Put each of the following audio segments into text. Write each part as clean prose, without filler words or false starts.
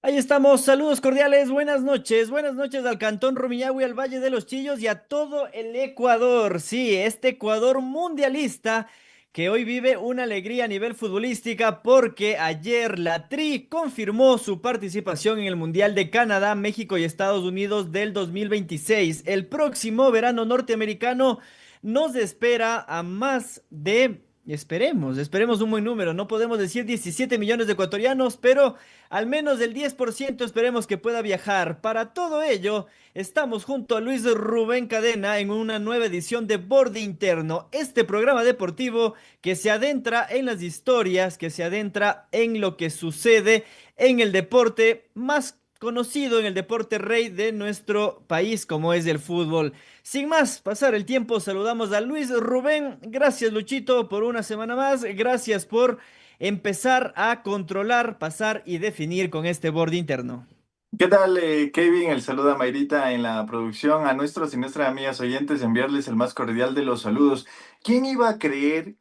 Ahí estamos, saludos cordiales, buenas noches al Cantón Rumiñahui, al Valle de los Chillos y a todo el Ecuador. Sí, este Ecuador mundialista que hoy vive una alegría a nivel futbolística porque ayer la Tri confirmó su participación en el Mundial de Canadá, México y Estados Unidos del 2026. El próximo verano norteamericano nos espera a más de... esperemos un buen número. No podemos decir 17 millones de ecuatorianos, pero al menos del 10% esperemos que pueda viajar. Para todo ello, estamos junto a Luis Rubén Cadena en una nueva edición de Borde Interno, este programa deportivo que se adentra en las historias, que se adentra en lo que sucede en el deporte más conocido, en el deporte rey de nuestro país, como es el fútbol. Sin más, pasar el tiempo, saludamos a Luis Rubén. Gracias, Luchito, por una semana más. Gracias por empezar a controlar, pasar y definir con este borde interno. ¿Qué tal, Kevin? El saludo a Mayrita en la producción, a nuestros y nuestras amigas oyentes, enviarles el más cordial de los saludos. ¿Quién iba a creer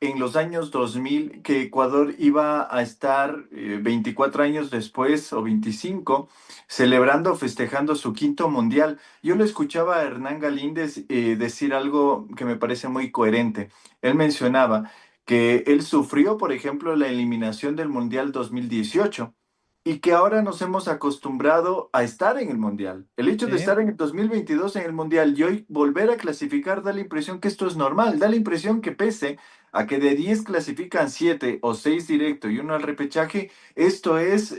en los años 2000 que Ecuador iba a estar 24 años después o 25 celebrando, festejando su quinto mundial? Yo lo escuchaba a Hernán Galíndez decir algo que me parece muy coherente. Él mencionaba que él sufrió, por ejemplo, la eliminación del Mundial 2018 y que ahora nos hemos acostumbrado a estar en el Mundial. El hecho de Sí. estar en el 2022 en el Mundial y hoy volver a clasificar da la impresión que esto es normal, da la impresión que pese a que de 10 clasifican 7 o 6 directo y uno al repechaje, esto es,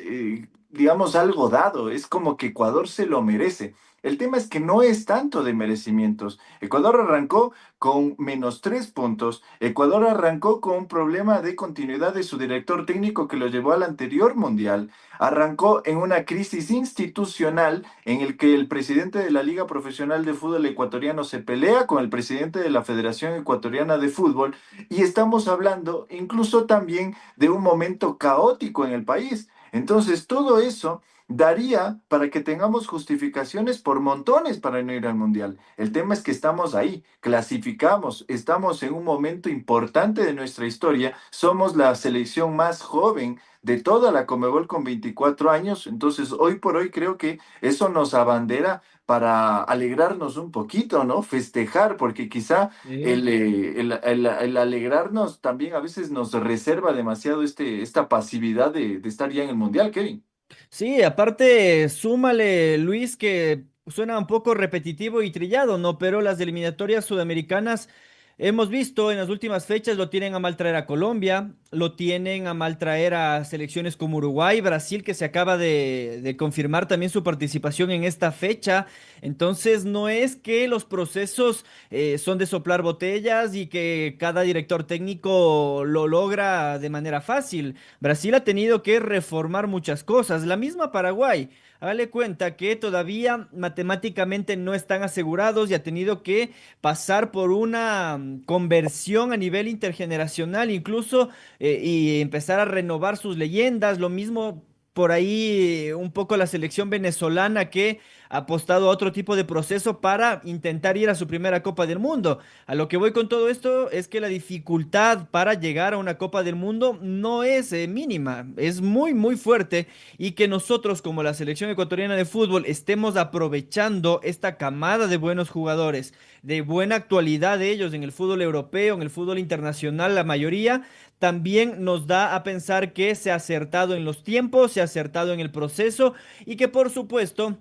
digamos, algo dado, es como que Ecuador se lo merece. El tema es que no es tanto de merecimientos. Ecuador arrancó con -3 puntos. Ecuador arrancó con un problema de continuidad de su director técnico que lo llevó al anterior mundial. Arrancó en una crisis institucional en el que el presidente de la Liga Profesional de Fútbol Ecuatoriano se pelea con el presidente de la Federación Ecuatoriana de Fútbol y estamos hablando incluso también de un momento caótico en el país. Entonces, todo eso daría para que tengamos justificaciones por montones para no ir al Mundial. El tema es que estamos ahí, clasificamos, estamos en un momento importante de nuestra historia, somos la selección más joven de toda la Conmebol con 24 años, entonces hoy por hoy creo que eso nos abandera para alegrarnos un poquito, ¿no? Festejar, porque quizá Sí. el alegrarnos también a veces nos reserva demasiado esta pasividad de estar ya en el Mundial, Kevin. Sí, aparte, súmale, Luis, que suena un poco repetitivo y trillado, ¿no? Pero las eliminatorias sudamericanas, hemos visto en las últimas fechas, lo tienen a mal traer a Colombia, lo tienen a mal traer a selecciones como Uruguay, Brasil, que se acaba de confirmar también su participación en esta fecha. Entonces, no es que los procesos son de soplar botellas y que cada director técnico lo logra de manera fácil. Brasil ha tenido que reformar muchas cosas. La misma Paraguay. Hágale cuenta que todavía matemáticamente no están asegurados y ha tenido que pasar por una conversión a nivel intergeneracional, incluso y empezar a renovar sus leyendas. Lo mismo por ahí un poco la selección venezolana que ha apostado a otro tipo de proceso para intentar ir a su primera Copa del Mundo. A lo que voy con todo esto es que la dificultad para llegar a una Copa del Mundo no es mínima, es muy, muy fuerte y que nosotros como la selección ecuatoriana de fútbol estemos aprovechando esta camada de buenos jugadores, de buena actualidad de ellos en el fútbol europeo, en el fútbol internacional, la mayoría, también nos da a pensar que se ha acertado en los tiempos, se ha acertado en el proceso y que por supuesto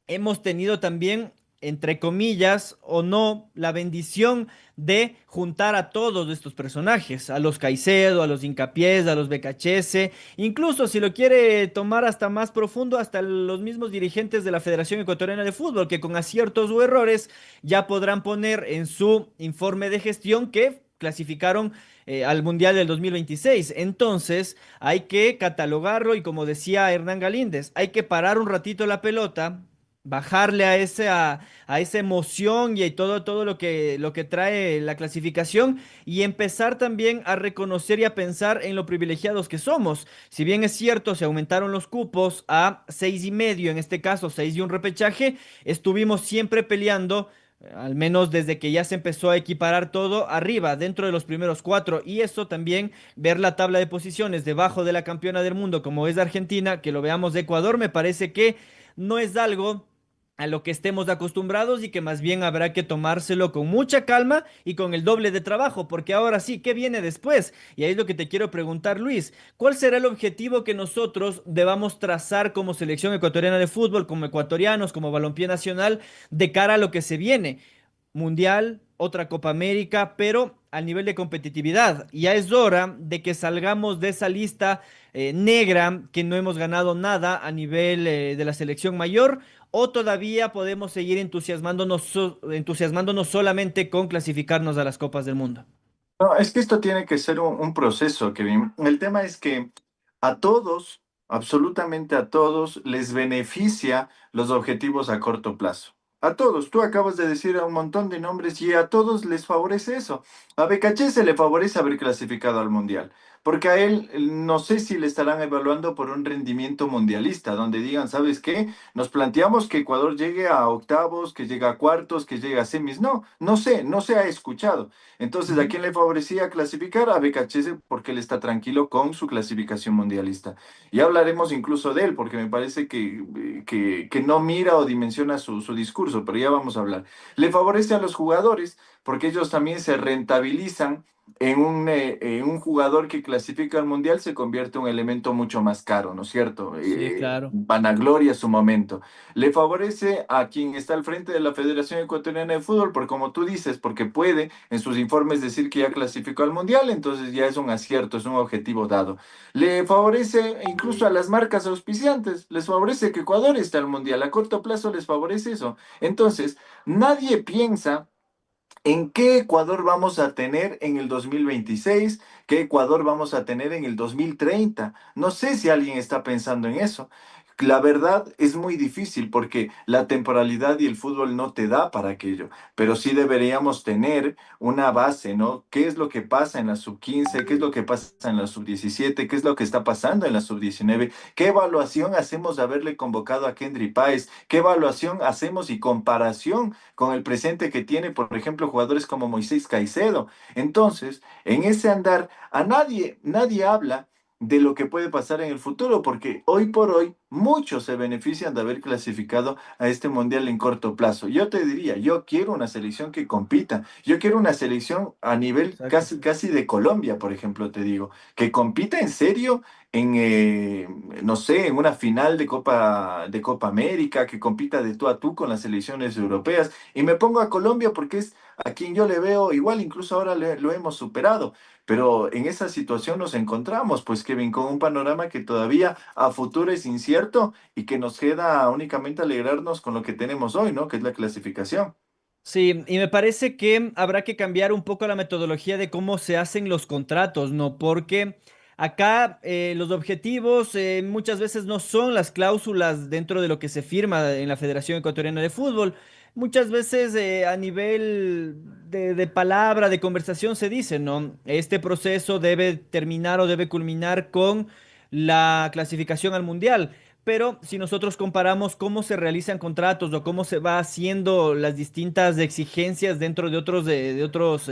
hemos tenido también, entre comillas o no, la bendición de juntar a todos estos personajes, a los Caicedo, a los Hincapiés, a los Becachese, incluso si lo quiere tomar hasta más profundo, hasta los mismos dirigentes de la Federación Ecuatoriana de Fútbol, que con aciertos o errores ya podrán poner en su informe de gestión que clasificaron al Mundial del 2026. Entonces, hay que catalogarlo y como decía Hernán Galíndez, hay que parar un ratito la pelota, bajarle a esa emoción y a todo lo que trae la clasificación y empezar también a reconocer y a pensar en lo privilegiados que somos. Si bien es cierto, se aumentaron los cupos a 6,5, en este caso 6 y un repechaje, estuvimos siempre peleando. al menos desde que ya se empezó a equiparar todo, arriba, dentro de los primeros cuatro. Y eso también, ver la tabla de posiciones debajo de la campeona del mundo, como es Argentina, que lo veamos de Ecuador, me parece que no es algo a lo que estemos acostumbrados y que más bien habrá que tomárselo con mucha calma y con el doble de trabajo, porque ahora sí, ¿qué viene después? Y ahí es lo que te quiero preguntar, Luis. ¿Cuál será el objetivo que nosotros debamos trazar como selección ecuatoriana de fútbol, como ecuatorianos, como balompié nacional, de cara a lo que se viene? Mundial, otra Copa América, pero al nivel de competitividad. Ya es hora de que salgamos de esa lista negra, que no hemos ganado nada a nivel de la selección mayor, o todavía podemos seguir entusiasmándonos, entusiasmándonos solamente con clasificarnos a las Copas del Mundo. No, es que esto tiene que ser un proceso, Kevin. El tema es que a todos, absolutamente a todos, les beneficia los objetivos a corto plazo. A todos, tú acabas de decir a un montón de nombres y a todos les favorece eso. A Becaché se le favorece haber clasificado al Mundial, porque a él no sé si le estarán evaluando por un rendimiento mundialista, donde digan, ¿sabes qué? Nos planteamos que Ecuador llegue a octavos, que llegue a cuartos, que llegue a semis. No, no se ha escuchado. Entonces, ¿a Ujú. quién le favorecía clasificar? A BKHS porque él está tranquilo con su clasificación mundialista. Y hablaremos incluso de él, porque me parece que no mira o dimensiona su discurso, pero ya vamos a hablar. Le favorece a los jugadores porque ellos también se rentabilizan en un jugador que clasifica al mundial, se convierte en un elemento mucho más caro, ¿no es cierto? Sí, claro. Vanagloria su momento. Le favorece a quien está al frente de la Federación Ecuatoriana de Fútbol, porque como tú dices, porque puede en sus informes decir que ya clasificó al Mundial, entonces ya es un acierto, es un objetivo dado. Le favorece incluso a las marcas auspiciantes, les favorece que Ecuador esté al Mundial, a corto plazo les favorece eso. Entonces, nadie piensa ¿en qué Ecuador vamos a tener en el 2026? ¿Qué Ecuador vamos a tener en el 2030? No sé si alguien está pensando en eso. La verdad es muy difícil porque la temporalidad y el fútbol no te da para aquello, pero sí deberíamos tener una base, ¿no? ¿Qué es lo que pasa en la sub 15? ¿Qué es lo que pasa en la sub 17? ¿Qué es lo que está pasando en la sub 19? ¿Qué evaluación hacemos de haberle convocado a Kendry Páez? ¿Qué evaluación hacemos y comparación con el presente que tiene, por ejemplo, jugadores como Moisés Caicedo? Entonces, en ese andar, nadie habla de lo que puede pasar en el futuro, porque hoy por hoy muchos se benefician de haber clasificado a este mundial en corto plazo. Yo te diría, yo quiero una selección que compita, yo quiero una selección a nivel Exacto. casi de Colombia, por ejemplo, te digo, que compita en serio en, no sé, en una final de Copa América, que compita de tú a tú con las selecciones europeas. Y me pongo a Colombia porque es a quien yo le veo, igual incluso ahora lo hemos superado. Pero en esa situación nos encontramos, pues Kevin, con un panorama que todavía a futuro es incierto y que nos queda únicamente alegrarnos con lo que tenemos hoy, ¿no? Que es la clasificación. Sí, y me parece que habrá que cambiar un poco la metodología de cómo se hacen los contratos, ¿no? Porque acá los objetivos muchas veces no son las cláusulas dentro de lo que se firma en la Federación Ecuatoriana de Fútbol. Muchas veces a nivel de palabra, de conversación se dice, ¿no? Este proceso debe terminar o debe culminar con la clasificación al Mundial. Pero si nosotros comparamos cómo se realizan contratos o cómo se va haciendo las distintas exigencias dentro de otros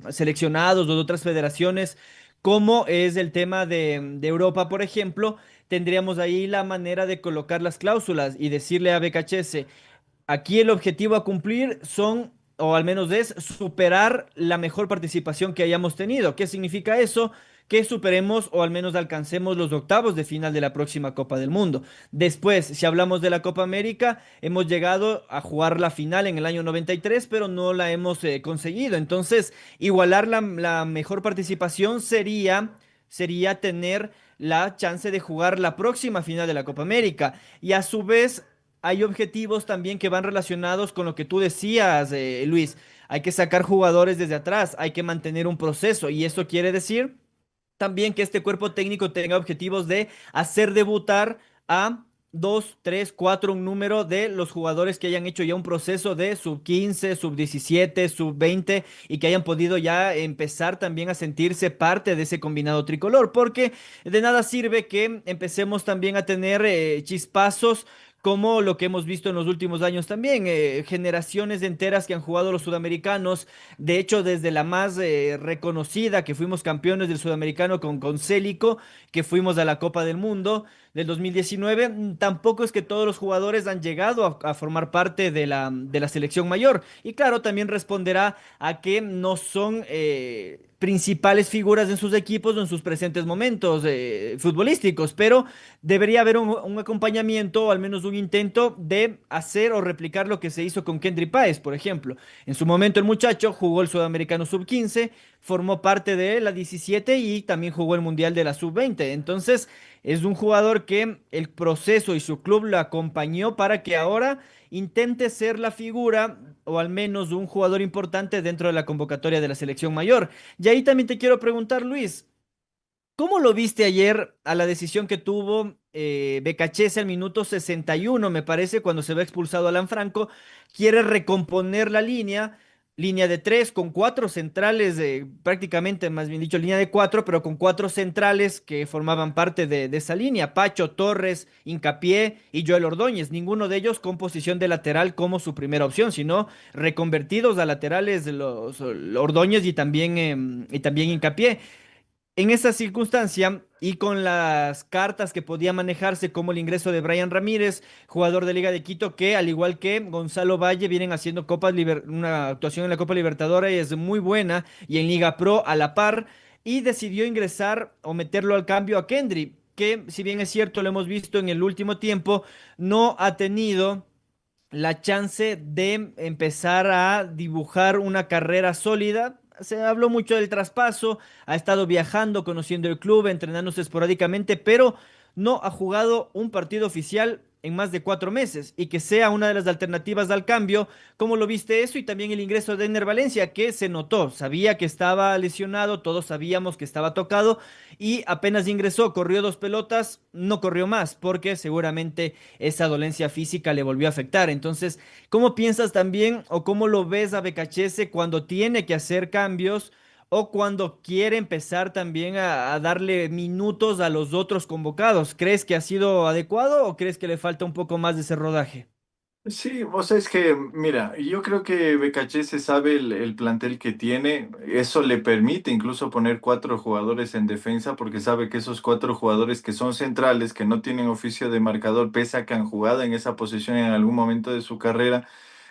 seleccionados o de otras federaciones, como es el tema de Europa, por ejemplo, tendríamos ahí la manera de colocar las cláusulas y decirle a BKHS, aquí el objetivo a cumplir son, o al menos es, superar la mejor participación que hayamos tenido. ¿Qué significa eso? Que superemos o al menos alcancemos los octavos de final de la próxima Copa del Mundo. Después, si hablamos de la Copa América, hemos llegado a jugar la final en el año 93, pero no la hemos conseguido. Entonces, igualar la mejor participación sería tener la chance de jugar la próxima final de la Copa América. Y a su vez, hay objetivos también que van relacionados con lo que tú decías, Luis. Hay que sacar jugadores desde atrás, hay que mantener un proceso y eso quiere decir también que este cuerpo técnico tenga objetivos de hacer debutar a dos, tres, cuatro, un número de los jugadores que hayan hecho ya un proceso de sub 15, sub 17, sub 20 y que hayan podido ya empezar también a sentirse parte de ese combinado tricolor, porque de nada sirve que empecemos también a tener chispazos como lo que hemos visto en los últimos años también, generaciones enteras que han jugado los sudamericanos, de hecho desde la más reconocida, que fuimos campeones del sudamericano con Célico, que fuimos a la Copa del Mundo del 2019, tampoco es que todos los jugadores han llegado a formar parte de la selección mayor. Y claro, también responderá a que no son principales figuras en sus equipos o en sus presentes momentos futbolísticos, pero debería haber un acompañamiento o al menos un intento de hacer o replicar lo que se hizo con Kendry Páez, por ejemplo. En su momento el muchacho jugó el Sudamericano Sub-15, formó parte de la 17 y también jugó el Mundial de la Sub-20. Entonces, es un jugador que el proceso y su club lo acompañó para que ahora intente ser la figura o al menos un jugador importante dentro de la convocatoria de la selección mayor. Y ahí también te quiero preguntar, Luis, ¿cómo lo viste ayer a la decisión que tuvo Becachese al minuto 61, me parece, cuando se ve expulsado Alan Franco? Quiere recomponer la línea, línea de tres con cuatro centrales, prácticamente, más bien dicho, línea de cuatro, pero con cuatro centrales que formaban parte de esa línea: Pacho, Torres, Hincapié y Joel Ordóñez. Ninguno de ellos con posición de lateral como su primera opción, sino reconvertidos a laterales los Ordóñez y también Hincapié. En esa circunstancia y con las cartas que podía manejarse, como el ingreso de Brian Ramírez, jugador de Liga de Quito, que al igual que Gonzalo Valle vienen haciendo una actuación en la Copa Libertadores y es muy buena, y en Liga Pro a la par, y decidió ingresar o meterlo al cambio a Kendry, que si bien es cierto, lo hemos visto en el último tiempo, no ha tenido la chance de empezar a dibujar una carrera sólida. Se habló mucho del traspaso, ha estado viajando, conociendo el club, entrenándose esporádicamente, pero no ha jugado un partido oficial en más de 4 meses, y que sea una de las alternativas al cambio. ¿Cómo lo viste eso? Y también el ingreso de Ener Valencia, que se notó, sabía que estaba lesionado, todos sabíamos que estaba tocado, y apenas ingresó, corrió dos pelotas, no corrió más, porque seguramente esa dolencia física le volvió a afectar. Entonces, ¿cómo piensas también o cómo lo ves a Becachese cuando tiene que hacer cambios o cuando quiere empezar también a darle minutos a los otros convocados? ¿Crees que ha sido adecuado o crees que le falta un poco más de ese rodaje? Sí, o sea, es que, mira, yo creo que BKC sabe el plantel que tiene, eso le permite incluso poner cuatro jugadores en defensa porque sabe que esos cuatro jugadores que son centrales, que no tienen oficio de marcador, pese a que han jugado en esa posición en algún momento de su carrera,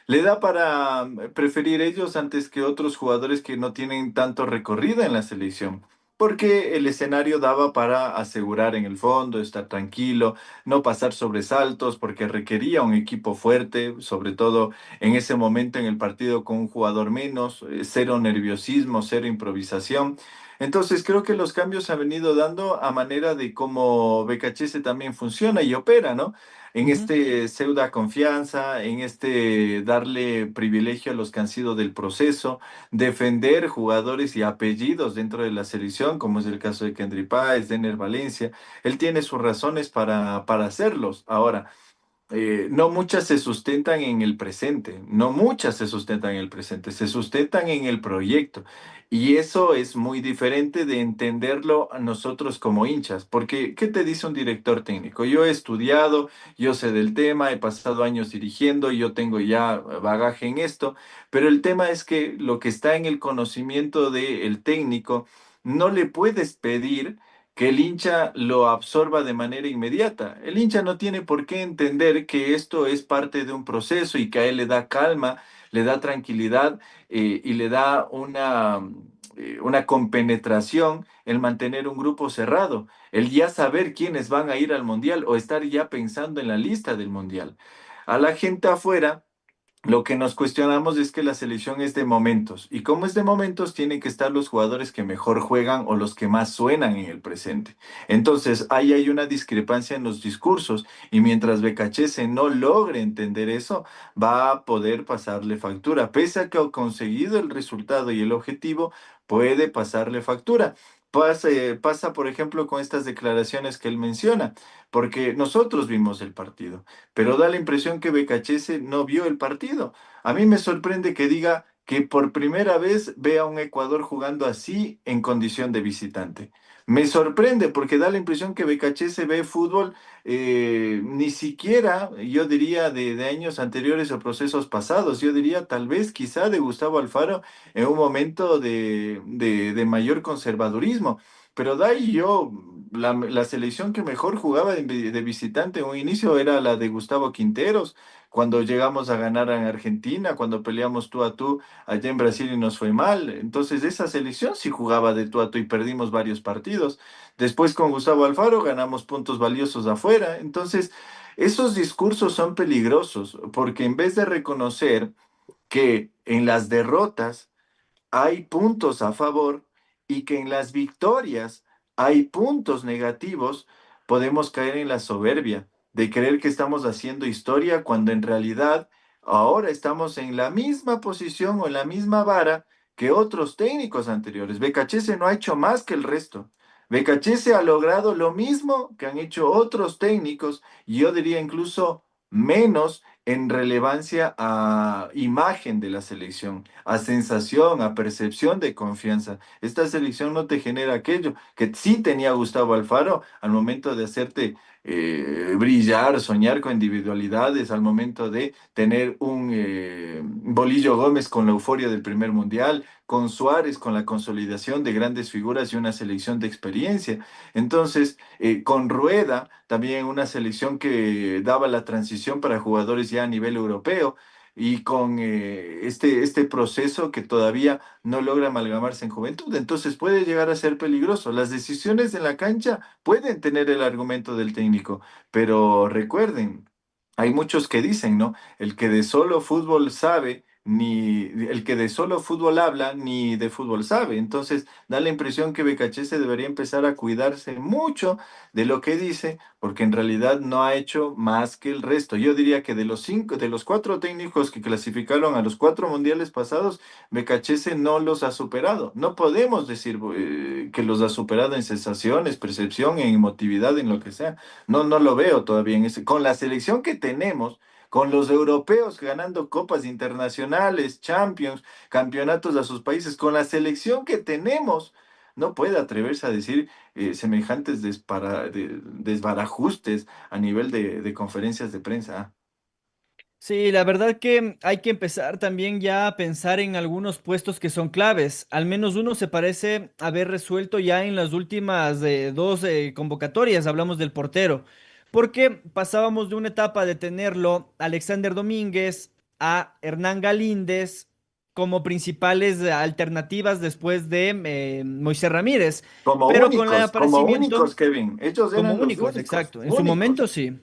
le da para preferir ellos antes que otros jugadores que no tienen tanto recorrido en la selección. Porque el escenario daba para asegurar en el fondo, estar tranquilo, no pasar sobresaltos, porque requería un equipo fuerte, sobre todo en ese momento en el partido con un jugador menos, cero nerviosismo, cero improvisación. Entonces creo que los cambios se han venido dando a manera de cómo BKHS también funciona y opera, ¿no? En Ujú. este pseudo confianza, en este darle privilegio a los que han sido del proceso, defender jugadores y apellidos dentro de la selección, como es el caso de Kendry Páez, Denner Valencia. Él tiene sus razones para hacerlos. Ahora, no muchas se sustentan en el presente, no muchas se sustentan en el presente, se sustentan en el proyecto. Y eso es muy diferente de entenderlo a nosotros como hinchas, porque ¿qué te dice un director técnico? Yo he estudiado, yo sé del tema, he pasado años dirigiendo, yo tengo ya bagaje en esto, pero el tema es que lo que está en el conocimiento del técnico, no le puedes pedir que el hincha lo absorba de manera inmediata. El hincha no tiene por qué entender que esto es parte de un proceso y que a él le da calma, le da tranquilidad y le da una compenetración el mantener un grupo cerrado, el ya saber quiénes van a ir al mundial o estar ya pensando en la lista del mundial. A la gente afuera lo que nos cuestionamos es que la selección es de momentos y como es de momentos tienen que estar los jugadores que mejor juegan o los que más suenan en el presente. Entonces ahí hay una discrepancia en los discursos y mientras Becachese no logre entender eso, va a poder pasarle factura. Pese a que ha conseguido el resultado y el objetivo, puede pasarle factura. Pasa, por ejemplo, con estas declaraciones que él menciona, porque nosotros vimos el partido pero da la impresión que Becachese no vio el partido. A mí me sorprende que diga que por primera vez ve a un Ecuador jugando así en condición de visitante. Me sorprende porque da la impresión que BKC ve fútbol ni siquiera, yo diría, de años anteriores o procesos pasados. Yo diría tal vez quizá de Gustavo Alfaro en un momento de mayor conservadurismo. Pero de ahí yo, la selección que mejor jugaba de visitante en un inicio era la de Gustavo Quinteros, cuando llegamos a ganar en Argentina, cuando peleamos tú a tú allá en Brasil y nos fue mal. Entonces esa selección sí jugaba de tú a tú y perdimos varios partidos. Después con Gustavo Alfaro ganamos puntos valiosos afuera. Entonces esos discursos son peligrosos porque en vez de reconocer que en las derrotas hay puntos a favor y que en las victorias hay puntos negativos, podemos caer en la soberbia de creer que estamos haciendo historia cuando en realidad ahora estamos en la misma posición o en la misma vara que otros técnicos anteriores. Becachese no ha hecho más que el resto. Becachese ha logrado lo mismo que han hecho otros técnicos y yo diría incluso menos en relevancia a imagen de la selección, a sensación, a percepción de confianza. Esta selección no te genera aquello que sí tenía Gustavo Alfaro al momento de hacerte brillar, soñar con individualidades, al momento de tener un Bolillo Gómez con la euforia del primer mundial, con Suárez con la consolidación de grandes figuras y una selección de experiencia. Entonces, con Rueda, también una selección que daba la transición para jugadores ya a nivel europeo y con este proceso que todavía no logra amalgamarse en juventud. Entonces puede llegar a ser peligroso. Las decisiones en la cancha pueden tener el argumento del técnico, pero recuerden, hay muchos que dicen, ¿no? El que de solo fútbol sabe. Ni el que de solo fútbol habla, ni de fútbol sabe. Entonces, da la impresión que Becachese debería empezar a cuidarse mucho de lo que dice, porque en realidad no ha hecho más que el resto. Yo diría que de los cinco, de los cuatro técnicos que clasificaron a los cuatro mundiales pasados, Becachese no los ha superado. No podemos decir que los ha superado en sensaciones, percepción, en emotividad, en lo que sea. No, no lo veo todavía en ese. Con la selección que tenemos. Con los europeos ganando copas internacionales, Champions, campeonatos a sus países, con la selección que tenemos, no puede atreverse a decir semejantes desbarajustes a nivel de conferencias de prensa. Sí, la verdad que hay que empezar también ya a pensar en algunos puestos que son claves. Al menos uno se parece haber resuelto ya en las últimas dos convocatorias. Hablamos del portero, porque pasábamos de una etapa de tenerlo Alexander Domínguez a Hernán Galíndez como principales alternativas después de Moisés Ramírez, pero con el Como aparecimiento únicos, Kevin. Ellos como eran los únicos, únicos, exacto. En su momento únicos. sí.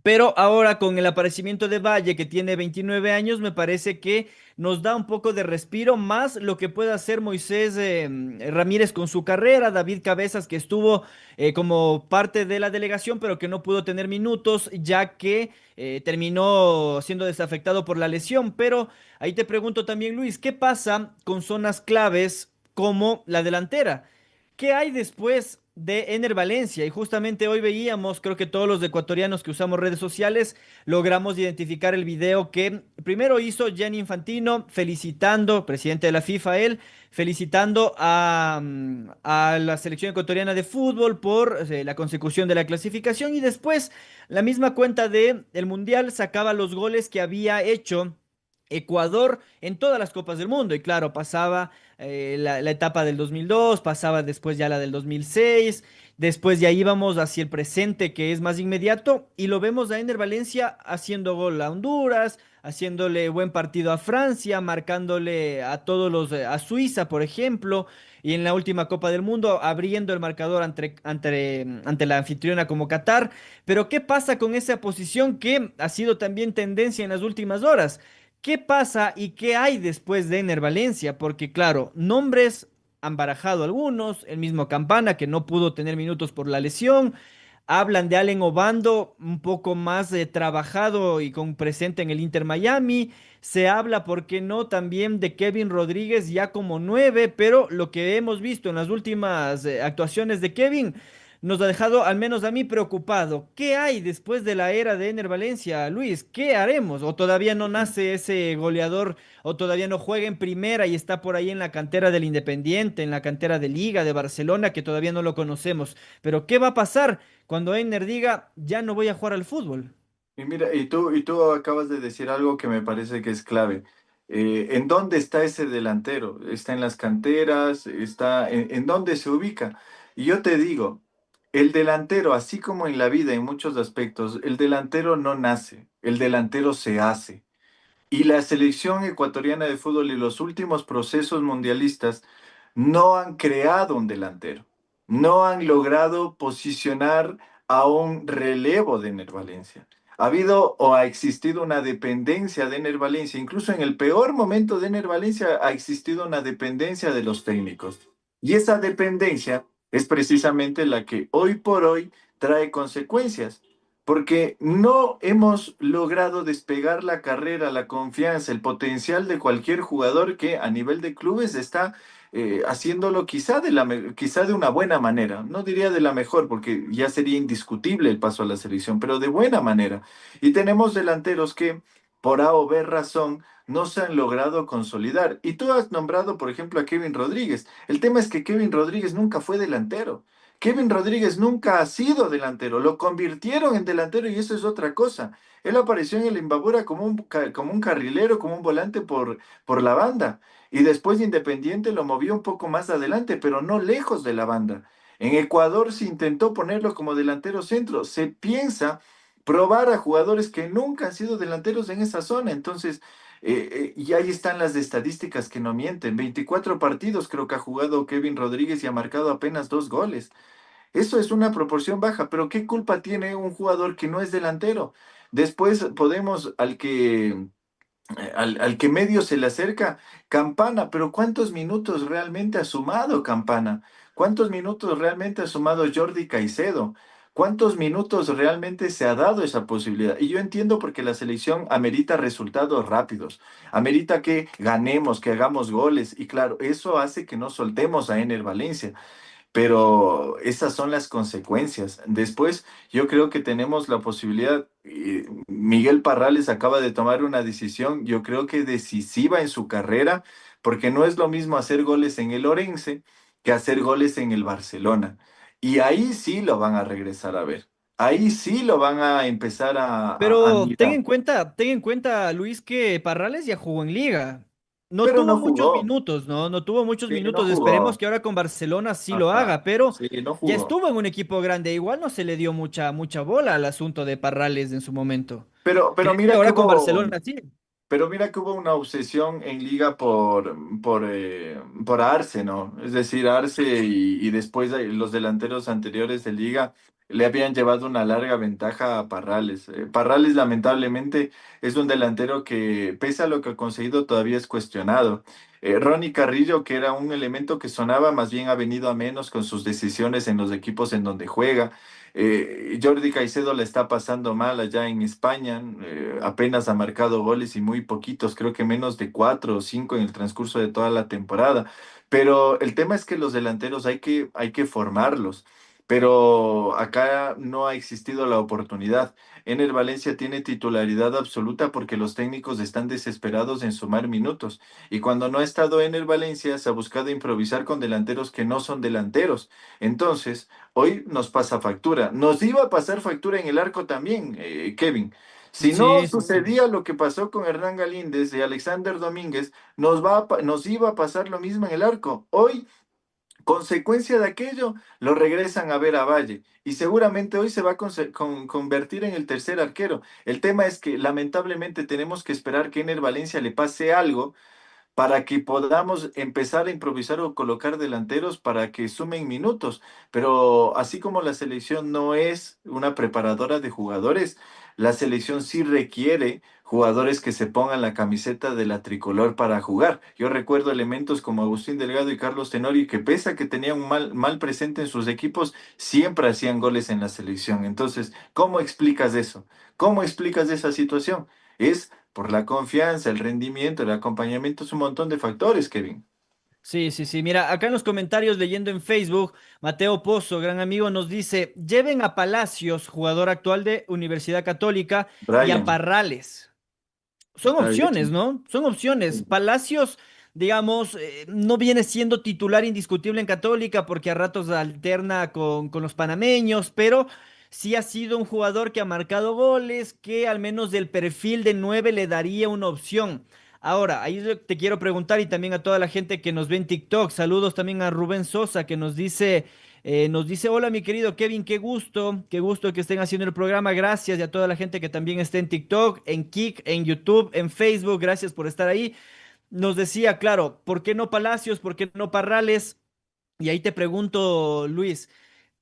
Pero ahora con el aparecimiento de Valle, que tiene 29 años, me parece que nos da un poco de respiro, más lo que pueda hacer Moisés Ramírez con su carrera, David Cabezas, que estuvo como parte de la delegación, pero que no pudo tener minutos, ya que terminó siendo desafectado por la lesión. Pero ahí te pregunto también, Luis, ¿qué pasa con zonas claves como la delantera? ¿Qué hay después de Ener Valencia? Y justamente hoy veíamos, creo que todos los ecuatorianos que usamos redes sociales logramos identificar el video que primero hizo Gianni Infantino felicitando, presidente de la FIFA, él, felicitando a la selección ecuatoriana de fútbol por la consecución de la clasificación y después la misma cuenta de el Mundial sacaba los goles que había hecho Ecuador en todas las copas del mundo y claro, pasaba la etapa del 2002, pasaba después ya la del 2006, después ya íbamos hacia el presente que es más inmediato y lo vemos a Ener Valencia haciendo gol a Honduras, haciéndole buen partido a Francia, marcándole a todos a Suiza, por ejemplo, y en la última Copa del Mundo abriendo el marcador ante la anfitriona como Qatar. Pero ¿qué pasa con esa posición que ha sido también tendencia en las últimas horas? ¿Qué pasa y qué hay después de Ener Valencia? Porque claro, nombres han barajado algunos, el mismo Campana que no pudo tener minutos por la lesión. Hablan de Allen Obando un poco más trabajado y con presente en el Inter Miami. Se habla, ¿por qué no?, también de Kevin Rodríguez ya como nueve, pero lo que hemos visto en las últimas actuaciones de Kevin nos ha dejado, al menos a mí, preocupado. ¿Qué hay después de la era de Ener Valencia, Luis? ¿Qué haremos? ¿O todavía no nace ese goleador? ¿O todavía no juega en primera y está por ahí en la cantera del Independiente, en la cantera de Liga de Barcelona, que todavía no lo conocemos? Pero ¿qué va a pasar cuando Ener diga, ya no voy a jugar al fútbol? Y mira, y tú acabas de decir algo que me parece que es clave. ¿En dónde está ese delantero? ¿Está en las canteras? ¿Está en dónde se ubica? Y yo te digo, el delantero, así como en la vida en muchos aspectos, el delantero no nace, el delantero se hace. Y la selección ecuatoriana de fútbol y los últimos procesos mundialistas no han creado un delantero, no han logrado posicionar a un relevo de Ener Valencia. Ha habido o ha existido una dependencia de Ener Valencia, incluso en el peor momento de Ener Valencia ha existido una dependencia de los técnicos. Y esa dependencia es precisamente la que hoy por hoy trae consecuencias porque no hemos logrado despegar la carrera, la confianza, el potencial de cualquier jugador que a nivel de clubes está haciéndolo quizá quizá de una buena manera. No diría de la mejor, porque ya sería indiscutible el paso a la selección, pero de buena manera. Y tenemos delanteros que, por A o B razón, no se han logrado consolidar. Y tú has nombrado, por ejemplo, a Kevin Rodríguez. El tema es que Kevin Rodríguez nunca fue delantero. Kevin Rodríguez nunca ha sido delantero, lo convirtieron en delantero y eso es otra cosa. Él apareció en el Imbabura como como un carrilero, como un volante por la banda y después de Independiente lo movió un poco más adelante, pero no lejos de la banda. En Ecuador se intentó ponerlo como delantero centro. Se piensa probar a jugadores que nunca han sido delanteros en esa zona. Entonces, y ahí están las estadísticas que no mienten. 24 partidos creo que ha jugado Kevin Rodríguez y ha marcado apenas 2 goles. Eso es una proporción baja, pero ¿qué culpa tiene un jugador que no es delantero? Después podemos al que medio se le acerca, Campana, pero ¿cuántos minutos realmente ha sumado Campana? ¿Cuántos minutos realmente ha sumado Jordi Caicedo? ¿Cuántos minutos realmente se ha dado esa posibilidad? Y yo entiendo porque la selección amerita resultados rápidos, amerita que ganemos, que hagamos goles, y claro, eso hace que no soltemos a Ener Valencia. Pero esas son las consecuencias. Después, yo creo que tenemos la posibilidad, Miguel Parrales acaba de tomar una decisión, yo creo que decisiva en su carrera, porque no es lo mismo hacer goles en el Orense que hacer goles en el Barcelona. Y ahí sí lo van a regresar a ver. Ahí sí lo van a empezar a Pero mirar. ten en cuenta, Luis, que Parrales ya jugó en Liga. No Pero tuvo no muchos jugó. minutos, ¿no? No tuvo muchos Sí, no minutos. Esperemos jugó. que ahora con Barcelona sí lo Ajá. haga, pero Sí, no ya jugó. estuvo en un equipo grande. Igual no se le dio mucha bola al asunto de Parrales en su momento. Pero ¿Crees que mira que ahora con hubo. Barcelona sí? Pero mira que hubo una obsesión en Liga por Arce, ¿no? Es decir, Arce y después los delanteros anteriores de Liga le habían llevado una larga ventaja a Parrales. Parrales lamentablemente es un delantero que, pese a lo que ha conseguido, todavía es cuestionado. Ronnie Carrillo, que era un elemento que sonaba, más bien ha venido a menos con sus decisiones en los equipos en donde juega. Jordi Caicedo le está pasando mal allá en España, apenas ha marcado goles y muy poquitos, creo que menos de 4 o 5 en el transcurso de toda la temporada. Pero el tema es que los delanteros hay que formarlos, pero acá no ha existido la oportunidad. Ener Valencia tiene titularidad absoluta porque los técnicos están desesperados en sumar minutos. Y cuando no ha estado Ener Valencia, se ha buscado improvisar con delanteros que no son delanteros. Entonces, hoy nos pasa factura. Nos iba a pasar factura en el arco también, Kevin. Si no Sí, sí, sí. sucedía lo que pasó con Hernán Galíndez y Alexander Domínguez, nos iba a pasar lo mismo en el arco. Hoy, consecuencia de aquello, lo regresan a ver a Valle y seguramente hoy se va a convertir en el tercer arquero. El tema es que lamentablemente tenemos que esperar que Ener Valencia le pase algo para que podamos empezar a improvisar o colocar delanteros para que sumen minutos. Pero así como la selección no es una preparadora de jugadores, la selección sí requiere jugadores que se pongan la camiseta de la tricolor para jugar. Yo recuerdo elementos como Agustín Delgado y Carlos Tenorio que pese a que tenían un mal presente en sus equipos, siempre hacían goles en la selección. Entonces, ¿cómo explicas eso? ¿Cómo explicas esa situación? Es por la confianza, el rendimiento, el acompañamiento, es un montón de factores, Kevin. Sí, sí, sí. Mira, acá en los comentarios leyendo en Facebook, Mateo Pozo, gran amigo, nos dice, lleven a Palacios, jugador actual de Universidad Católica, y a Brian, Parrales. Son está opciones, bien. ¿no? Son opciones. Palacios, digamos, no viene siendo titular indiscutible en Católica porque a ratos alterna con los panameños, pero sí ha sido un jugador que ha marcado goles, que al menos del perfil de 9 le daría una opción. Ahora, ahí te quiero preguntar y también a toda la gente que nos ve en TikTok. Saludos también a Rubén Sosa que nos dice, hola mi querido Kevin, qué gusto que estén haciendo el programa, gracias y a toda la gente que también está en TikTok, en Kik, en YouTube, en Facebook, gracias por estar ahí. Nos decía, claro, ¿por qué no Palacios? ¿Por qué no Parrales? Y ahí te pregunto, Luis,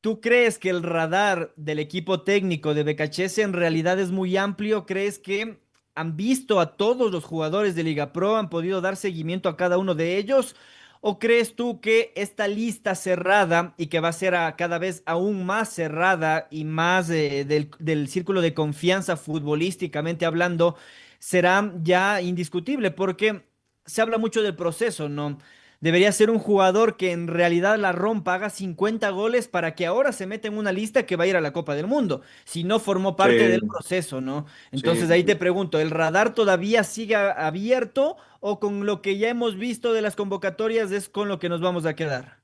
¿tú crees que el radar del equipo técnico de BKHS en realidad es muy amplio? ¿Crees que han visto a todos los jugadores de Liga Pro, han podido dar seguimiento a cada uno de ellos? ¿O crees tú que esta lista cerrada y que va a ser cada vez aún más cerrada y más del círculo de confianza futbolísticamente hablando será ya indiscutible? Porque se habla mucho del proceso, ¿no? Debería ser un jugador que en realidad la rompa, haga 50 goles para que ahora se meta en una lista que va a ir a la Copa del Mundo, si no formó parte del Sí, proceso, ¿no? sí, Entonces ahí te pregunto, ¿el radar todavía sigue abierto o con lo que ya hemos visto de las convocatorias es con lo que nos vamos a quedar?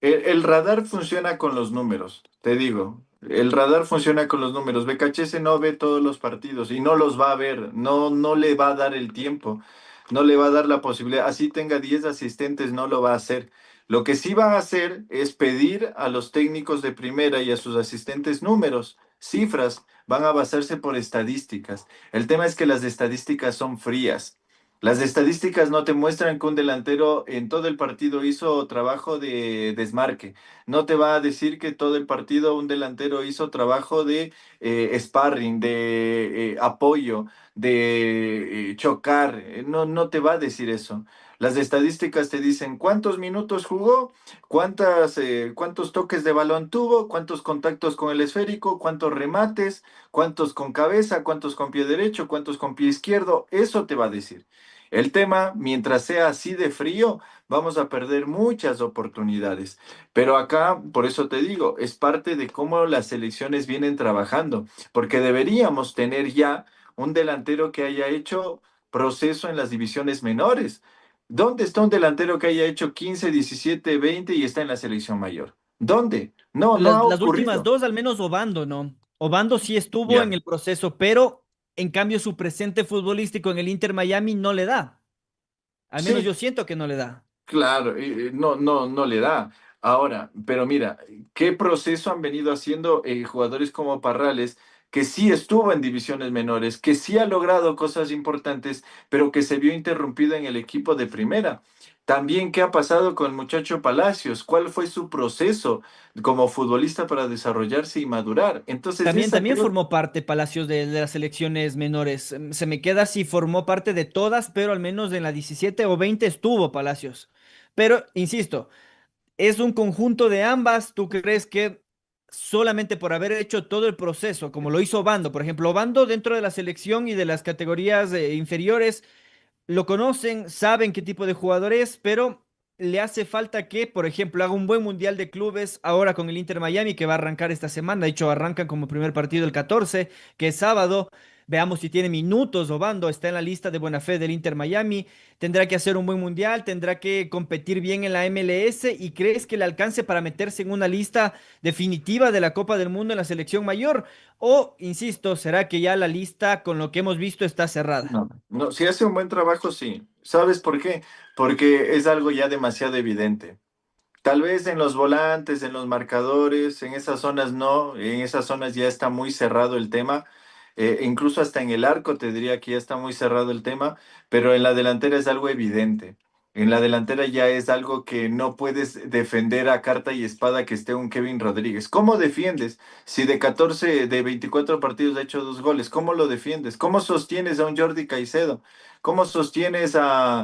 el radar funciona con los números, te digo. El radar funciona con los números. BKHS no ve todos los partidos y no los va a ver. No, no le va a dar el tiempo. No le va a dar la posibilidad. Así tenga 10 asistentes, no lo va a hacer. Lo que sí va a hacer es pedir a los técnicos de primera y a sus asistentes números, cifras. Van a basarse por estadísticas. El tema es que las estadísticas son frías. Las estadísticas no te muestran que un delantero en todo el partido hizo trabajo de desmarque. No te va a decir que todo el partido un delantero hizo trabajo de sparring, de apoyo, de chocar. No, no te va a decir eso. Las estadísticas te dicen cuántos minutos jugó, cuántos toques de balón tuvo, cuántos contactos con el esférico, cuántos remates, cuántos con cabeza, cuántos con pie derecho, cuántos con pie izquierdo. Eso te va a decir. El tema, mientras sea así de frío, vamos a perder muchas oportunidades. Pero acá, por eso te digo, es parte de cómo las selecciones vienen trabajando, porque deberíamos tener ya un delantero que haya hecho proceso en las divisiones menores. ¿Dónde está un delantero que haya hecho 15, 17, 20 y está en la selección mayor? ¿Dónde? No, no ha Las últimas ocurrido. dos, al menos Obando, ¿no? Obando sí estuvo en Ya. el proceso, pero en cambio su presente futbolístico en el Inter Miami no le da. Al menos Sí, yo siento que no le da. claro, no, no, no le da. Ahora, pero mira, ¿qué proceso han venido haciendo jugadores como Parrales, que sí estuvo en divisiones menores, que sí ha logrado cosas importantes, pero que se vio interrumpido en el equipo de primera? También, ¿qué ha pasado con el muchacho Palacios? ¿Cuál fue su proceso como futbolista para desarrollarse y madurar? Entonces, esa También creo. formó parte Palacios de las selecciones menores. Se me queda si formó parte de todas, pero al menos en la 17 o 20 estuvo Palacios. Pero, insisto, es un conjunto de ambas. ¿Tú crees que solamente por haber hecho todo el proceso, como lo hizo Bando, por ejemplo, Bando dentro de la selección y de las categorías inferiores, lo conocen, saben qué tipo de jugador es, pero le hace falta que, por ejemplo, haga un buen mundial de clubes ahora con el Inter Miami que va a arrancar esta semana? De hecho, arrancan como primer partido el 14, que es sábado? Veamos si tiene minutos. Obando está en la lista de buena fe del Inter Miami. Tendrá que hacer un buen mundial, tendrá que competir bien en la MLS. ¿Y crees que le alcance para meterse en una lista definitiva de la Copa del Mundo en la selección mayor? O, insisto, será que ya la lista con lo que hemos visto está cerrada? No, no, si hace un buen trabajo, sí. ¿Sabes por qué? Porque es algo ya demasiado evidente. Tal vez en los volantes, en los marcadores, en esas zonas no, en esas zonas ya está muy cerrado el tema. Incluso hasta en el arco te diría que ya está muy cerrado el tema, pero en la delantera es algo evidente. En la delantera ya es algo que no puedes defender a carta y espada que esté un Kevin Rodríguez. ¿Cómo defiendes? Si de 14, de 24 partidos ha hecho 2 goles, ¿cómo lo defiendes? ¿Cómo sostienes a un Jordi Caicedo? ¿Cómo sostienes a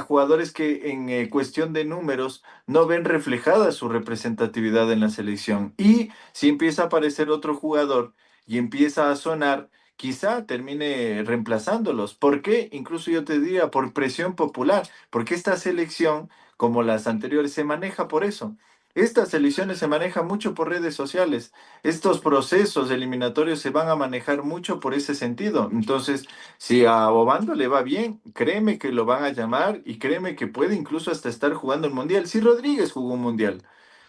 jugadores que en cuestión de números no ven reflejada su representatividad en la selección? Y si empieza a aparecer otro jugador y empieza a sonar quizá termine reemplazándolos. ¿Por qué? Incluso yo te diría por presión popular, porque esta selección, como las anteriores, se maneja por eso. Estas elecciones se manejan mucho por redes sociales. Estos procesos eliminatorios se van a manejar mucho por ese sentido. Entonces, si a Obando le va bien, créeme que lo van a llamar y créeme que puede incluso hasta estar jugando el Mundial. Si Rodríguez jugó un Mundial,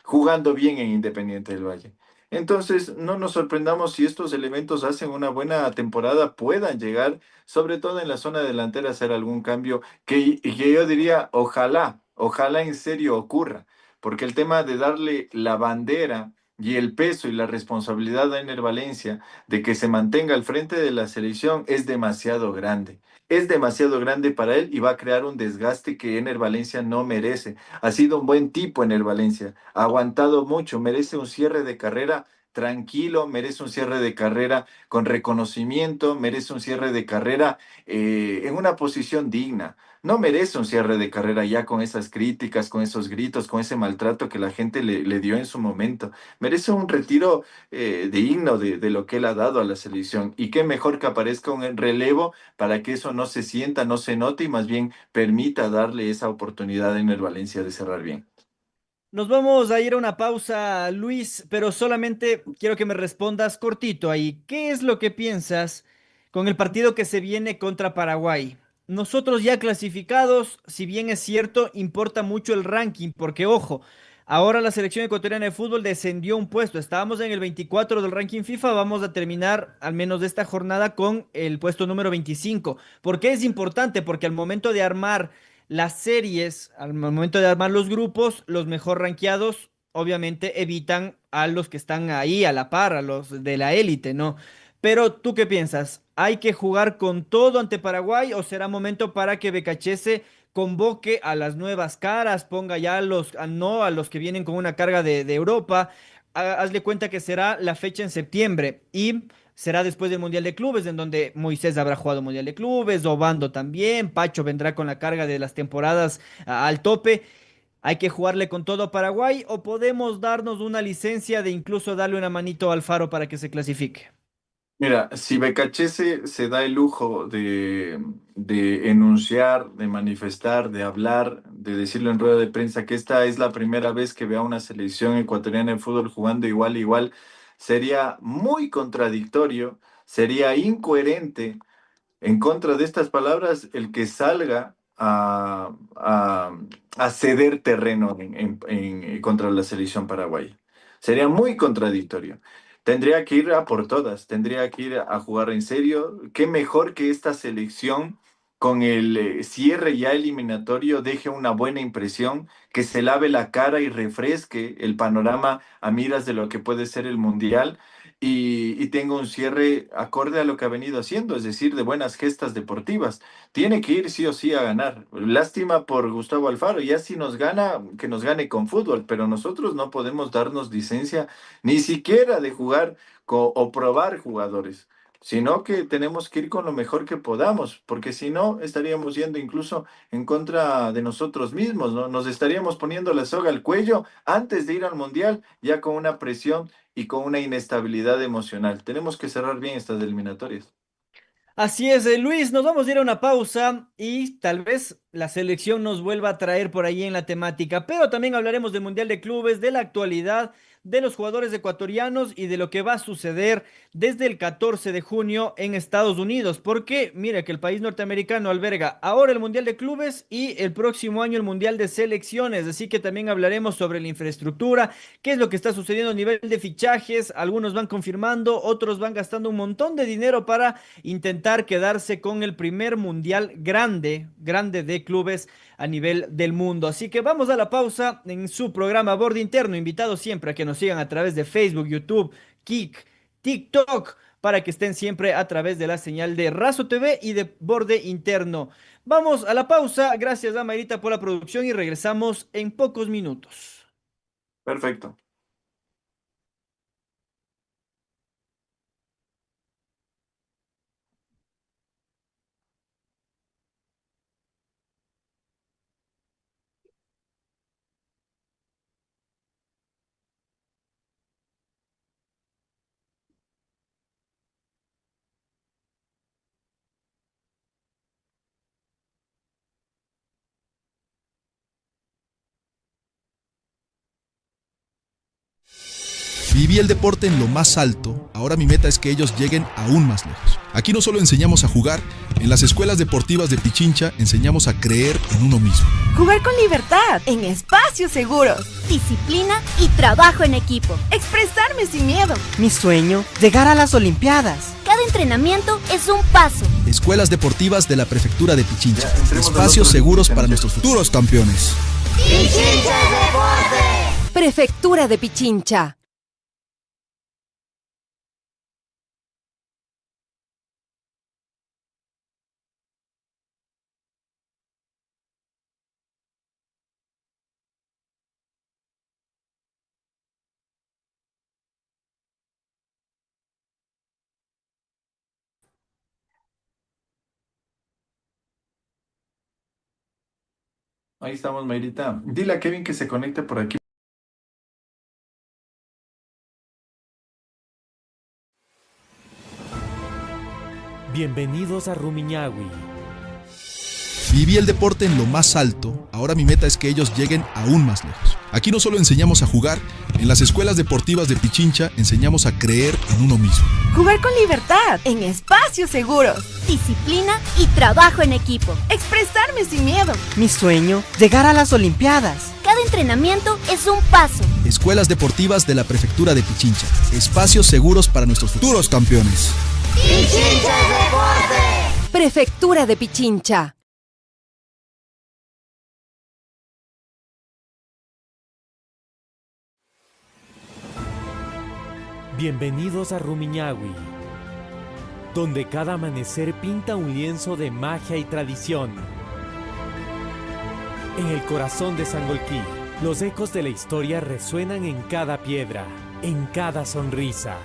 jugando bien en Independiente del Valle. Entonces, no nos sorprendamos si estos elementos hacen una buena temporada, puedan llegar, sobre todo en la zona delantera, a hacer algún cambio que yo diría, ojalá, ojalá en serio ocurra, porque el tema de darle la bandera y el peso y la responsabilidad a Ener Valencia de que se mantenga al frente de la selección es demasiado grande. Es demasiado grande para él y va a crear un desgaste que Ener Valencia no merece. Ha sido un buen tipo en el Valencia, ha aguantado mucho, merece un cierre de carrera tranquilo, merece un cierre de carrera con reconocimiento, merece un cierre de carrera en una posición digna. No merece un cierre de carrera ya con esas críticas, con esos gritos, con ese maltrato que la gente le dio en su momento. Merece un retiro digno de lo que él ha dado a la selección. Y qué mejor que aparezca un relevo para que eso no se sienta, no se note y más bien permita darle esa oportunidad en el Valencia de cerrar bien. Nos vamos a ir a una pausa, Luis, pero solamente quiero que me respondas cortito ahí. ¿Qué es lo que piensas con el partido que se viene contra Paraguay? Nosotros ya clasificados, si bien es cierto, importa mucho el ranking, porque ojo, ahora la selección ecuatoriana de fútbol descendió un puesto. Estábamos en el 24 del ranking FIFA, vamos a terminar al menos de esta jornada con el puesto número 25. ¿Por qué es importante? Porque al momento de armar las series, al momento de armar los grupos, los mejor rankeados obviamente evitan a los que están ahí a la par, a los de la élite, ¿no? Pero ¿tú qué piensas? ¿Hay que jugar con todo ante Paraguay o será momento para que Becachese convoque a las nuevas caras, ponga ya a los, no a los que vienen con una carga de Europa? Hazle cuenta que será la fecha en septiembre y será después del Mundial de Clubes, en donde Moisés habrá jugado Mundial de Clubes, Obando también, Pacho vendrá con la carga de las temporadas al tope. ¿Hay que jugarle con todo a Paraguay o podemos darnos una licencia de incluso darle una manito al Faro para que se clasifique? Mira, si Becachese se da el lujo de enunciar, de manifestar, de hablar, de decirlo en rueda de prensa que esta es la primera vez que vea una selección ecuatoriana de fútbol jugando igual a igual, sería muy contradictorio, sería incoherente en contra de estas palabras el que salga a ceder terreno contra la selección paraguaya. Sería muy contradictorio. Tendría que ir a por todas, tendría que ir a jugar en serio. Qué mejor que esta selección con el cierre ya eliminatorio deje una buena impresión, que se lave la cara y refresque el panorama a miras de lo que puede ser el Mundial y tenga un cierre acorde a lo que ha venido haciendo, es decir, de buenas gestas deportivas. Tiene que ir sí o sí a ganar. Lástima por Gustavo Alfaro, ya si nos gana, que nos gane con fútbol, pero nosotros no podemos darnos licencia ni siquiera de jugar o probar jugadores, sino que tenemos que ir con lo mejor que podamos, porque si no estaríamos yendo incluso en contra de nosotros mismos, ¿no? Nos estaríamos poniendo la soga al cuello antes de ir al mundial, ya con una presión y con una inestabilidad emocional. Tenemos que cerrar bien estas eliminatorias. Así es, Luis, nos vamos a ir a una pausa y tal vez la selección nos vuelva a traer por ahí en la temática, pero también hablaremos del Mundial de Clubes, de la actualidad, de los jugadores ecuatorianos y de lo que va a suceder desde el 14 de junio en Estados Unidos, porque mira que el país norteamericano alberga ahora el Mundial de Clubes y el próximo año el Mundial de Selecciones, así que también hablaremos sobre la infraestructura, qué es lo que está sucediendo a nivel de fichajes, algunos van confirmando, otros van gastando un montón de dinero para intentar quedarse con el primer mundial grande, grande de clubes a nivel del mundo. Así que vamos a la pausa en su programa Borde Interno. Invitados siempre a que nos sigan a través de Facebook, YouTube, Kik, TikTok, para que estén siempre a través de la señal de Razo TV y de Borde Interno. Vamos a la pausa. Gracias a Mayrita por la producción y regresamos en pocos minutos. Perfecto. Viví el deporte en lo más alto, ahora mi meta es que ellos lleguen aún más lejos. Aquí no solo enseñamos a jugar, en las escuelas deportivas de Pichincha enseñamos a creer en uno mismo. Jugar con libertad, en espacios seguros. Disciplina y trabajo en equipo. Expresarme sin miedo. Mi sueño, llegar a las Olimpiadas. Cada entrenamiento es un paso. Escuelas deportivas de la Prefectura de Pichincha. Ya, entremos al Espacios otro seguros deporte, para muchachos. nuestros futuros campeones. ¡Pichincha Deporte! Prefectura de Pichincha. Ahí estamos, Mayrita. Dile a Kevin que se conecte por aquí. Bienvenidos a Rumiñahui. Viví el deporte en lo más alto, ahora mi meta es que ellos lleguen aún más lejos. Aquí no solo enseñamos a jugar, en las escuelas deportivas de Pichincha enseñamos a creer en uno mismo. Jugar con libertad, en espacios seguros. Disciplina y trabajo en equipo. Expresarme sin miedo. Mi sueño, llegar a las Olimpiadas. Cada entrenamiento es un paso. Escuelas deportivas de la Prefectura de Pichincha. Espacios seguros para nuestros futuros campeones. ¡Pichincha Deporte! Prefectura de Pichincha. Bienvenidos a Rumiñahui, donde cada amanecer pinta un lienzo de magia y tradición. En el corazón de Sangolquí, los ecos de la historia resuenan en cada piedra, en cada sonrisa.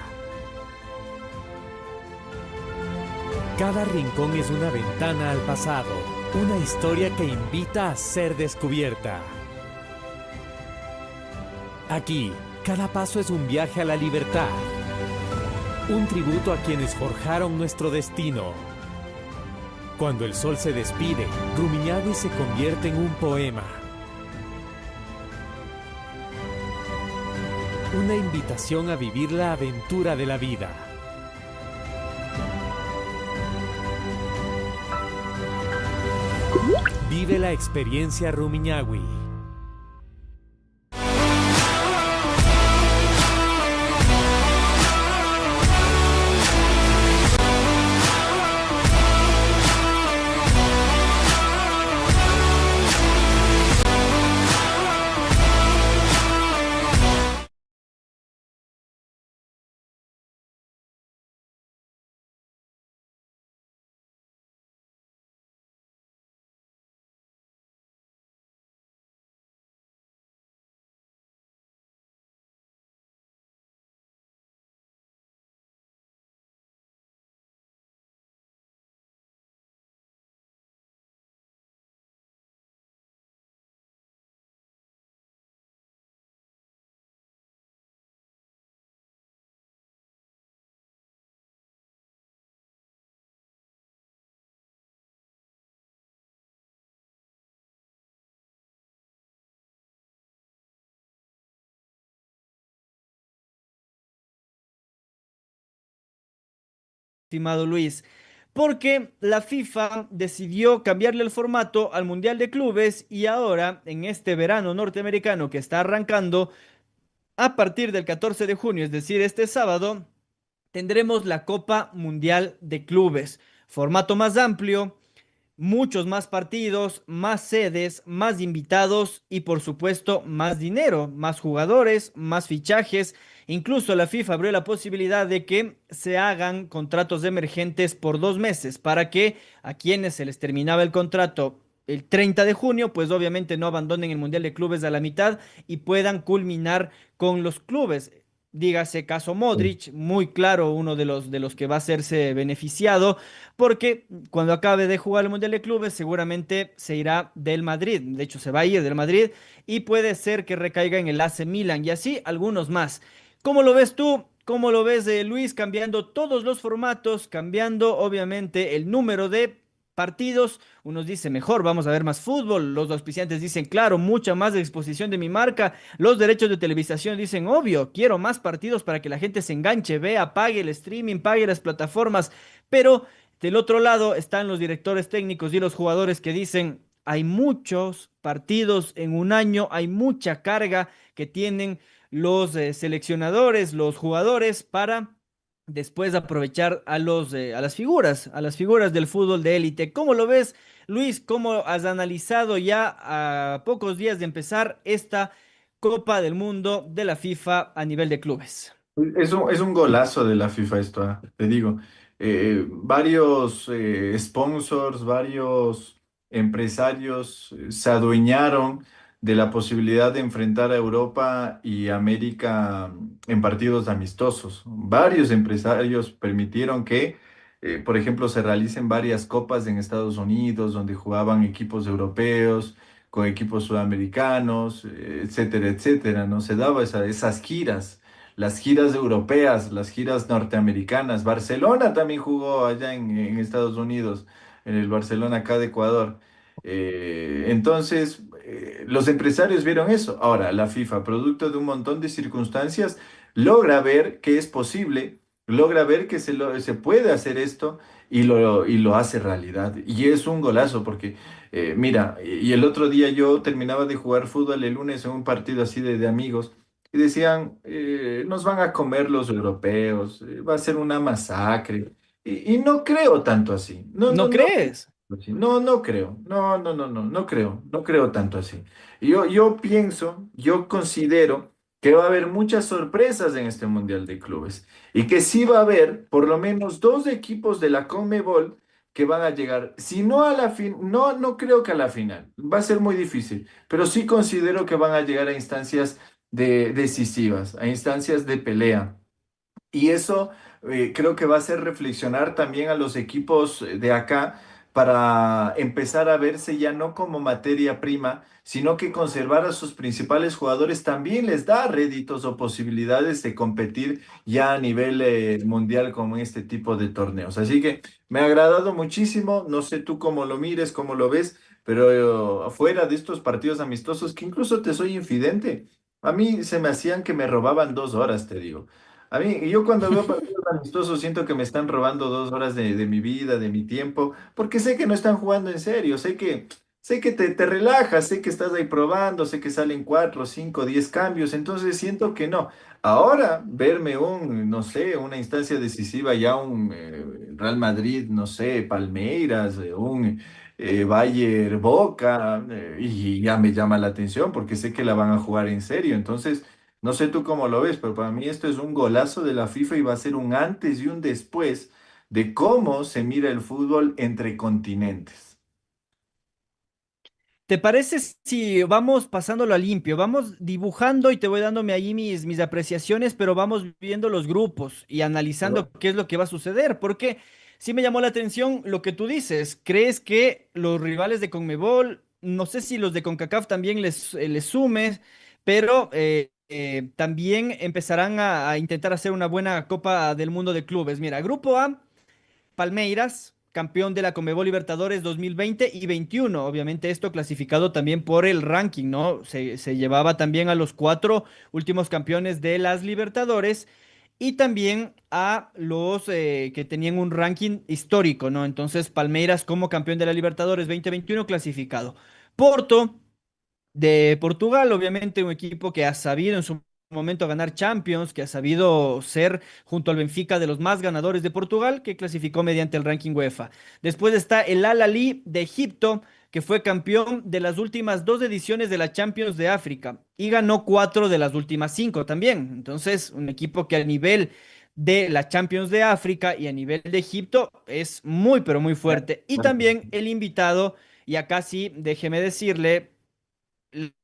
Cada rincón es una ventana al pasado, una historia que invita a ser descubierta. Aquí, cada paso es un viaje a la libertad, un tributo a quienes forjaron nuestro destino. Cuando el sol se despide, Rumiñahui se convierte en un poema. Una invitación a vivir la aventura de la vida. Vive la experiencia Rumiñahui. Estimado Luis, porque la FIFA decidió cambiarle el formato al Mundial de Clubes y ahora, en este verano norteamericano que está arrancando, a partir del 14 de junio, es decir, este sábado, tendremos la Copa Mundial de Clubes. Formato más amplio, muchos más partidos, más sedes, más invitados y por supuesto más dinero, más jugadores, más fichajes. Incluso la FIFA abrió la posibilidad de que se hagan contratos emergentes por 2 meses para que a quienes se les terminaba el contrato el 30 de junio, pues obviamente no abandonen el Mundial de Clubes a la mitad y puedan culminar con los clubes. Dígase caso Modric, muy claro, uno de los que va a hacerse beneficiado, porque cuando acabe de jugar el Mundial de Clubes, seguramente se irá del Madrid. De hecho, se va a ir del Madrid y puede ser que recaiga en el AC Milan y así algunos más. ¿Cómo lo ves tú? ¿Cómo lo ves, Luis? Cambiando todos los formatos, cambiando obviamente el número de partidos, unos dicen mejor, vamos a ver más fútbol, los auspiciantes dicen claro, mucha más exposición de mi marca, los derechos de televisación dicen obvio, quiero más partidos para que la gente se enganche, vea, pague el streaming, pague las plataformas, pero del otro lado están los directores técnicos y los jugadores que dicen hay muchos partidos en un año, hay mucha carga que tienen los seleccionadores, los jugadores para después aprovechar a las figuras del fútbol de élite. ¿Cómo lo ves, Luis? ¿Cómo has analizado ya a pocos días de empezar esta Copa del Mundo de la FIFA a nivel de clubes? Es un golazo de la FIFA esto, te digo. Varios sponsors, varios empresarios se adueñaron de la posibilidad de enfrentar a Europa y América en partidos amistosos. Varios empresarios permitieron que, por ejemplo, se realicen varias copas en Estados Unidos, donde jugaban equipos europeos con equipos sudamericanos, etcétera, etcétera, ¿no? Se daba esas giras, las giras europeas, las giras norteamericanas. Barcelona también jugó allá en Estados Unidos, en el Barcelona acá de Ecuador. Entonces, los empresarios vieron eso. Ahora, la FIFA, producto de un montón de circunstancias, logra ver que es posible, logra ver que se puede hacer esto y lo hace realidad. Y es un golazo porque, mira, y el otro día yo terminaba de jugar fútbol el lunes en un partido así de amigos y decían, nos van a comer los europeos, va a ser una masacre. Y no creo tanto así. No, no, ¿No no. crees? No, no creo. No, no, no, no, no creo tanto así. Yo pienso, yo considero que va a haber muchas sorpresas en este Mundial de Clubes y que sí va a haber por lo menos dos equipos de la CONMEBOL que van a llegar, si no a la fin, no, no creo que a la final, va a ser muy difícil, pero sí considero que van a llegar a instancias decisivas, a instancias de pelea. Y eso creo que va a hacer reflexionar también a los equipos de acá para empezar a verse ya no como materia prima, sino que conservar a sus principales jugadores también les da réditos o posibilidades de competir ya a nivel mundial como en este tipo de torneos. Así que me ha agradado muchísimo, no sé tú cómo lo mires, cómo lo ves, pero afuera de estos partidos amistosos, que incluso te soy infidente, a mí se me hacían que me robaban 2 horas, te digo. A mí, yo cuando veo partidos amistosos siento que me están robando 2 horas de mi vida, de mi tiempo, porque sé que no están jugando en serio, sé que te relajas, sé que estás ahí probando, sé que salen 4, 5, 10 cambios, entonces siento que no. Ahora, verme no sé, una instancia decisiva, ya un Real Madrid, no sé, Palmeiras, un Bayern Boca, y ya me llama la atención porque sé que la van a jugar en serio, entonces... No sé tú cómo lo ves, pero para mí esto es un golazo de la FIFA y va a ser un antes y un después de cómo se mira el fútbol entre continentes. ¿Te parece si vamos pasándolo a limpio? Vamos dibujando y te voy dándome ahí mis apreciaciones, pero vamos viendo los grupos y analizando qué es lo que va a suceder, porque sí me llamó la atención lo que tú dices. ¿Crees que los rivales de CONMEBOL, no sé si los de CONCACAF también les sumes, pero también empezarán a intentar hacer una buena Copa del Mundo de Clubes? Mira, Grupo A. Palmeiras, campeón de la Conmebol Libertadores 2020 y 21. Obviamente esto clasificado también por el ranking, ¿no? Se llevaba también a los cuatro últimos campeones de las Libertadores y también a los que tenían un ranking histórico, ¿no? Entonces Palmeiras como campeón de la Libertadores 2021 clasificado. Porto de Portugal, obviamente un equipo que ha sabido en su momento ganar Champions, que ha sabido ser junto al Benfica de los más ganadores de Portugal, que clasificó mediante el ranking UEFA. Después está el Al-Ahly de Egipto, que fue campeón de las últimas dos ediciones de la Champions de África y ganó cuatro de las últimas cinco también. Entonces, un equipo que a nivel de la Champions de África y a nivel de Egipto es muy, pero muy fuerte. Y también el invitado, y acá sí, déjeme decirle,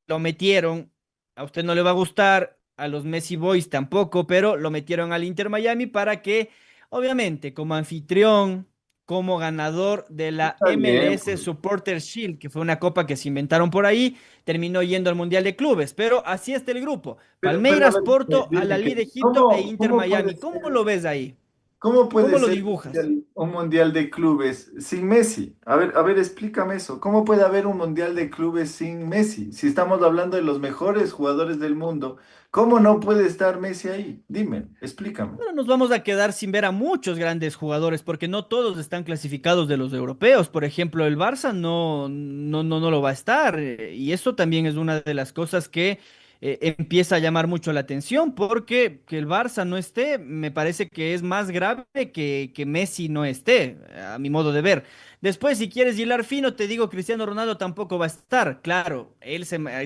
lo metieron, a usted no le va a gustar, a los Messi Boys tampoco, pero lo metieron al Inter Miami para que, obviamente, como anfitrión, como ganador de la Está bien, MLS pues. Supporter Shield, que fue una copa que se inventaron por ahí, terminó yendo al Mundial de Clubes, pero así está el grupo. Pero a Palmeiras, ver, Porto, dime Al-Ahly que, de Egipto e ¿cómo, Inter cómo puede Miami. ¿Cómo ser? lo ves ahí? ¿Cómo puede ¿Cómo lo ser dibujas? un mundial de clubes sin Messi? A ver, explícame eso. ¿Cómo puede haber un mundial de clubes sin Messi? Si estamos hablando de los mejores jugadores del mundo, ¿cómo no puede estar Messi ahí? Dime, explícame. Bueno, nos vamos a quedar sin ver a muchos grandes jugadores porque no todos están clasificados de los europeos. Por ejemplo, el Barça no lo va a estar. Y eso también es una de las cosas que empieza a llamar mucho la atención porque que el Barça no esté, me parece que es más grave que Messi no esté, a mi modo de ver. Después, si quieres hilar fino, te digo, Cristiano Ronaldo tampoco va a estar. Claro,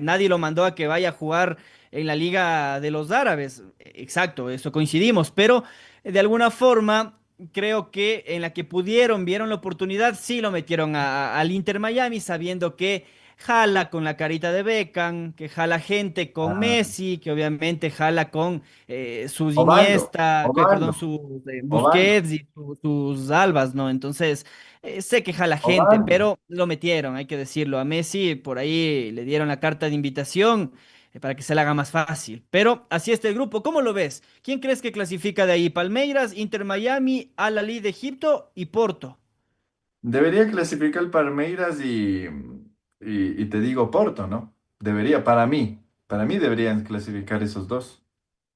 nadie lo mandó a que vaya a jugar en la Liga de los Árabes. Exacto, eso coincidimos, pero de alguna forma creo que en la que pudieron, vieron la oportunidad, sí lo metieron al Inter Miami sabiendo que jala con la carita de Beckham, que jala gente con Ah, Messi, que obviamente jala con sus Ovando, Iniesta, perdón, Ovando, sus Ovando, Busquets y sus Albas, ¿no? Entonces, sé que jala gente, Ovando. pero lo metieron, hay que decirlo. A Messi por ahí le dieron la carta de invitación para que se le haga más fácil. Pero así está el grupo. ¿Cómo lo ves? ¿Quién crees que clasifica de ahí? Palmeiras, Inter Miami, Al Ahly de Egipto y Porto. Debería clasificar el Palmeiras y te digo Porto, ¿no? Debería, para mí deberían clasificar esos dos.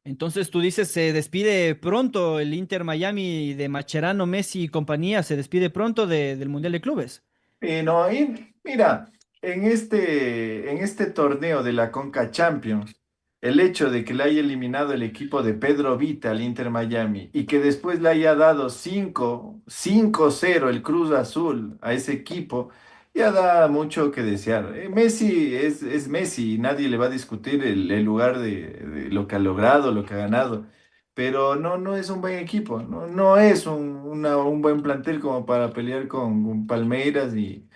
Entonces tú dices, se despide pronto el Inter Miami de Macherano, Messi y compañía, se despide pronto del Mundial de Clubes. Y no, y mira, en este torneo de la Conca Champions, el hecho de que le haya eliminado el equipo de Pedro Vita al Inter Miami y que después le haya dado 5-0 el Cruz Azul a ese equipo, ya da mucho que desear. Messi es Messi y nadie le va a discutir el lugar de lo que ha logrado, lo que ha ganado. Pero no es un buen equipo, no es un buen plantel como para pelear con Palmeiras y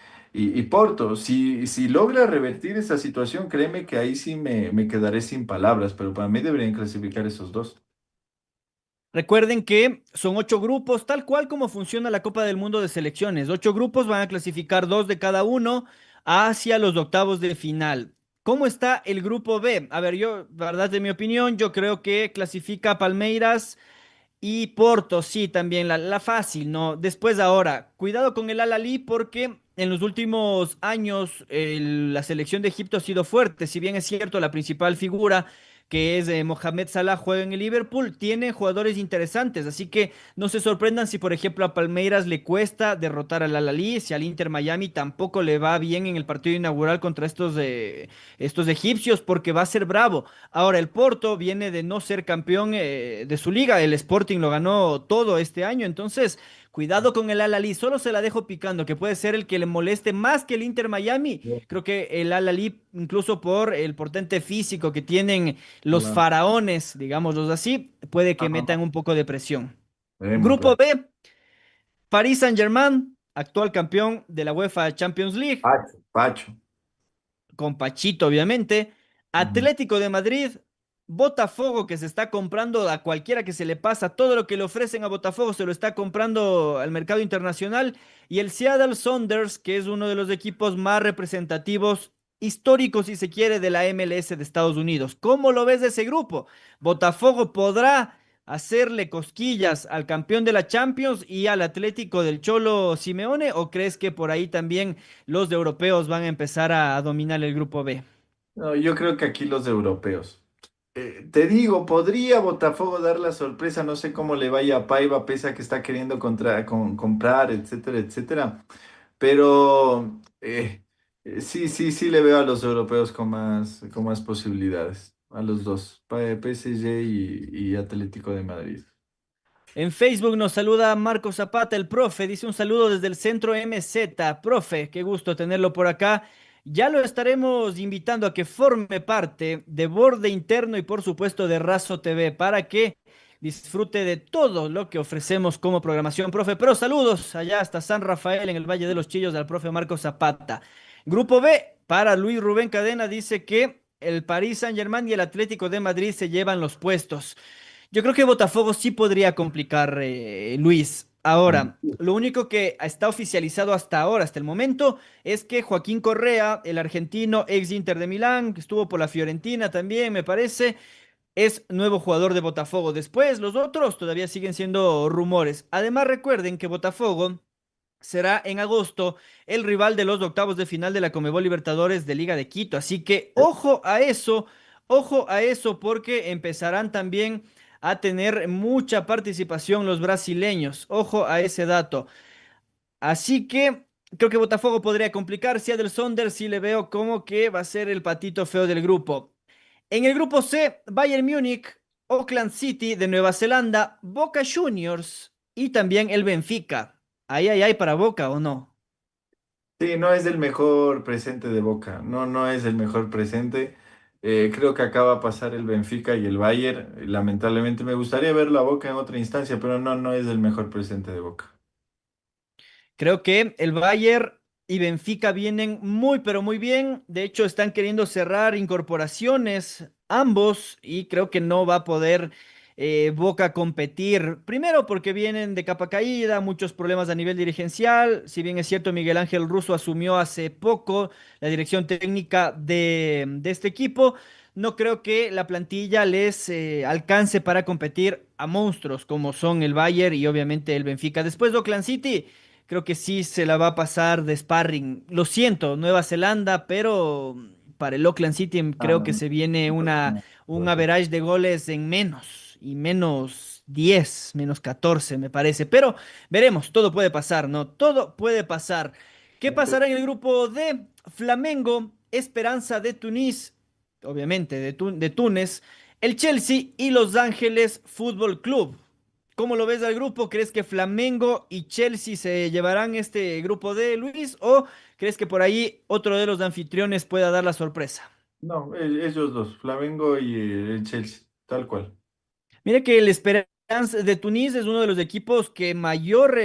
Porto. Si logra revertir esa situación, créeme que ahí sí me quedaré sin palabras, pero para mí deberían clasificar esos dos. Recuerden que son 8 grupos, tal cual como funciona la Copa del Mundo de Selecciones. 8 grupos van a clasificar dos de cada uno hacia los octavos de final. ¿Cómo está el grupo B? A ver, yo, verdad, de mi opinión, yo creo que clasifica Palmeiras y Porto, sí, también la fácil, ¿no? Después ahora, cuidado con el Al-Ahly porque en los últimos años la selección de Egipto ha sido fuerte. Si bien es cierto, la principal figura, que es Mohamed Salah, juega en el Liverpool, tiene jugadores interesantes. Así que no se sorprendan si, por ejemplo, a Palmeiras le cuesta derrotar al Al-Ahly, si al Inter Miami tampoco le va bien en el partido inaugural contra estos egipcios, porque va a ser bravo. Ahora, el Porto viene de no ser campeón de su liga, el Sporting lo ganó todo este año, entonces cuidado con el Al-Ahly, solo se la dejo picando, que puede ser el que le moleste más que el Inter Miami. Creo que el Al-Ahly, incluso por el portente físico que tienen los Claro. faraones, digámoslos así, puede que Ajá. metan un poco de presión. Veremos, Grupo pues. B, Paris Saint-Germain, actual campeón de la UEFA Champions League, Pacho, Pacho. con Pachito, obviamente. Ujú. Atlético de Madrid, Botafogo, que se está comprando a cualquiera que se le pasa, todo lo que le ofrecen a Botafogo se lo está comprando al mercado internacional. Y el Seattle Sounders, que es uno de los equipos más representativos, históricos, si se quiere, de la MLS de Estados Unidos. ¿Cómo lo ves de ese grupo? ¿Botafogo podrá hacerle cosquillas al campeón de la Champions y al Atlético del Cholo Simeone? ¿O crees que por ahí también los de europeos van a empezar a dominar el grupo B? No, yo creo que aquí los europeos. Te digo, podría Botafogo dar la sorpresa, no sé cómo le vaya a Paiva, pese a que está queriendo comprar, etcétera, etcétera. Pero sí le veo a los europeos con más posibilidades, a los dos, PSG y Atlético de Madrid. En Facebook nos saluda Marco Zapata, el profe. Dice un saludo desde el centro MZ. Profe, qué gusto tenerlo por acá. Ya lo estaremos invitando a que forme parte de Borde Interno y por supuesto de Razo TV para que disfrute de todo lo que ofrecemos como programación, profe. Pero saludos allá hasta San Rafael en el Valle de los Chillos al profe Marco Zapata. Grupo B, para Luis Rubén Cadena, dice que el Paris Saint-Germain y el Atlético de Madrid se llevan los puestos. Yo creo que Botafogo sí podría complicar, Luis. Ahora, lo único que está oficializado hasta ahora, hasta el momento, es que Joaquín Correa, el argentino ex Inter de Milán, que estuvo por la Fiorentina también, me parece, es nuevo jugador de Botafogo. Después, los otros todavía siguen siendo rumores. Además, recuerden que Botafogo será en agosto el rival de los octavos de final de la Conmebol Libertadores de Liga de Quito. Así que ojo a eso, porque empezarán también a tener mucha participación los brasileños. Ojo a ese dato. Así que creo que Botafogo podría complicarse. A Del Sonder sí le veo como que va a ser el patito feo del grupo. En el grupo C, Bayern Múnich, Auckland City de Nueva Zelanda, Boca Juniors y también el Benfica. Ahí hay para Boca o no. Sí, no es el mejor presente de Boca, no, no es el mejor presente. Creo que acaba a pasar el Benfica y el Bayern. Lamentablemente me gustaría verlo a Boca en otra instancia, pero no, no es el mejor presente de Boca. Creo que el Bayern y Benfica vienen muy, pero muy bien. De hecho, están queriendo cerrar incorporaciones ambos y creo que no va a poder Boca competir. Primero porque vienen de capa caída, muchos problemas a nivel dirigencial. Si bien es cierto, Miguel Ángel Russo asumió hace poco la dirección técnica de este equipo. No creo que la plantilla les alcance para competir a monstruos como son el Bayern y obviamente el Benfica. Después de Auckland City. Creo que sí se la va a pasar de sparring. Lo siento, Nueva Zelanda, pero para el Auckland City No, creo no, que no. se viene No, un average de goles en menos y menos 10, menos 14 me parece. Pero veremos, todo puede pasar, ¿no? Todo puede pasar. ¿Qué pasará en el grupo de Flamengo, Esperanza de Tunis, obviamente de Túnez, el Chelsea y Los Ángeles Fútbol Club? ¿Cómo lo ves al grupo? ¿Crees que Flamengo y Chelsea se llevarán este grupo de Luis? ¿O crees que por ahí otro de los anfitriones pueda dar la sorpresa? no, ellos dos, Flamengo y el Chelsea, tal cual. Mira que el Esperance de Tunis es uno de los equipos que mayor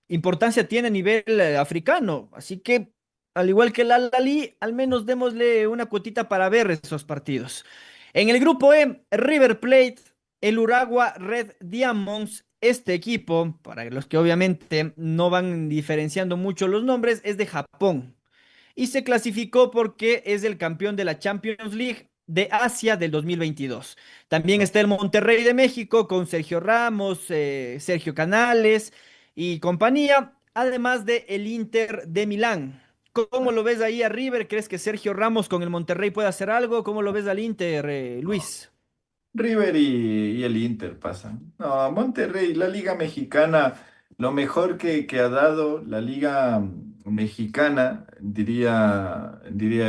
importancia tiene a nivel africano. Así que, al igual que el Al-Ahly, al menos démosle una cuotita para ver esos partidos. En el grupo E, River Plate, el Uragua Red Diamonds. Este equipo, para los que obviamente no van diferenciando mucho los nombres, es de Japón y se clasificó porque es el campeón de la Champions League de Asia del 2022. También está el Monterrey de México con Sergio Ramos, Sergio Canales y compañía, además de el Inter de Milán. ¿Cómo lo ves ahí a River? ¿Crees que Sergio Ramos con el Monterrey puede hacer algo? ¿Cómo lo ves al Inter, Luis? River y el Inter pasan. No, Monterrey, la Liga Mexicana, lo mejor que ha dado la Liga Mexicana, diría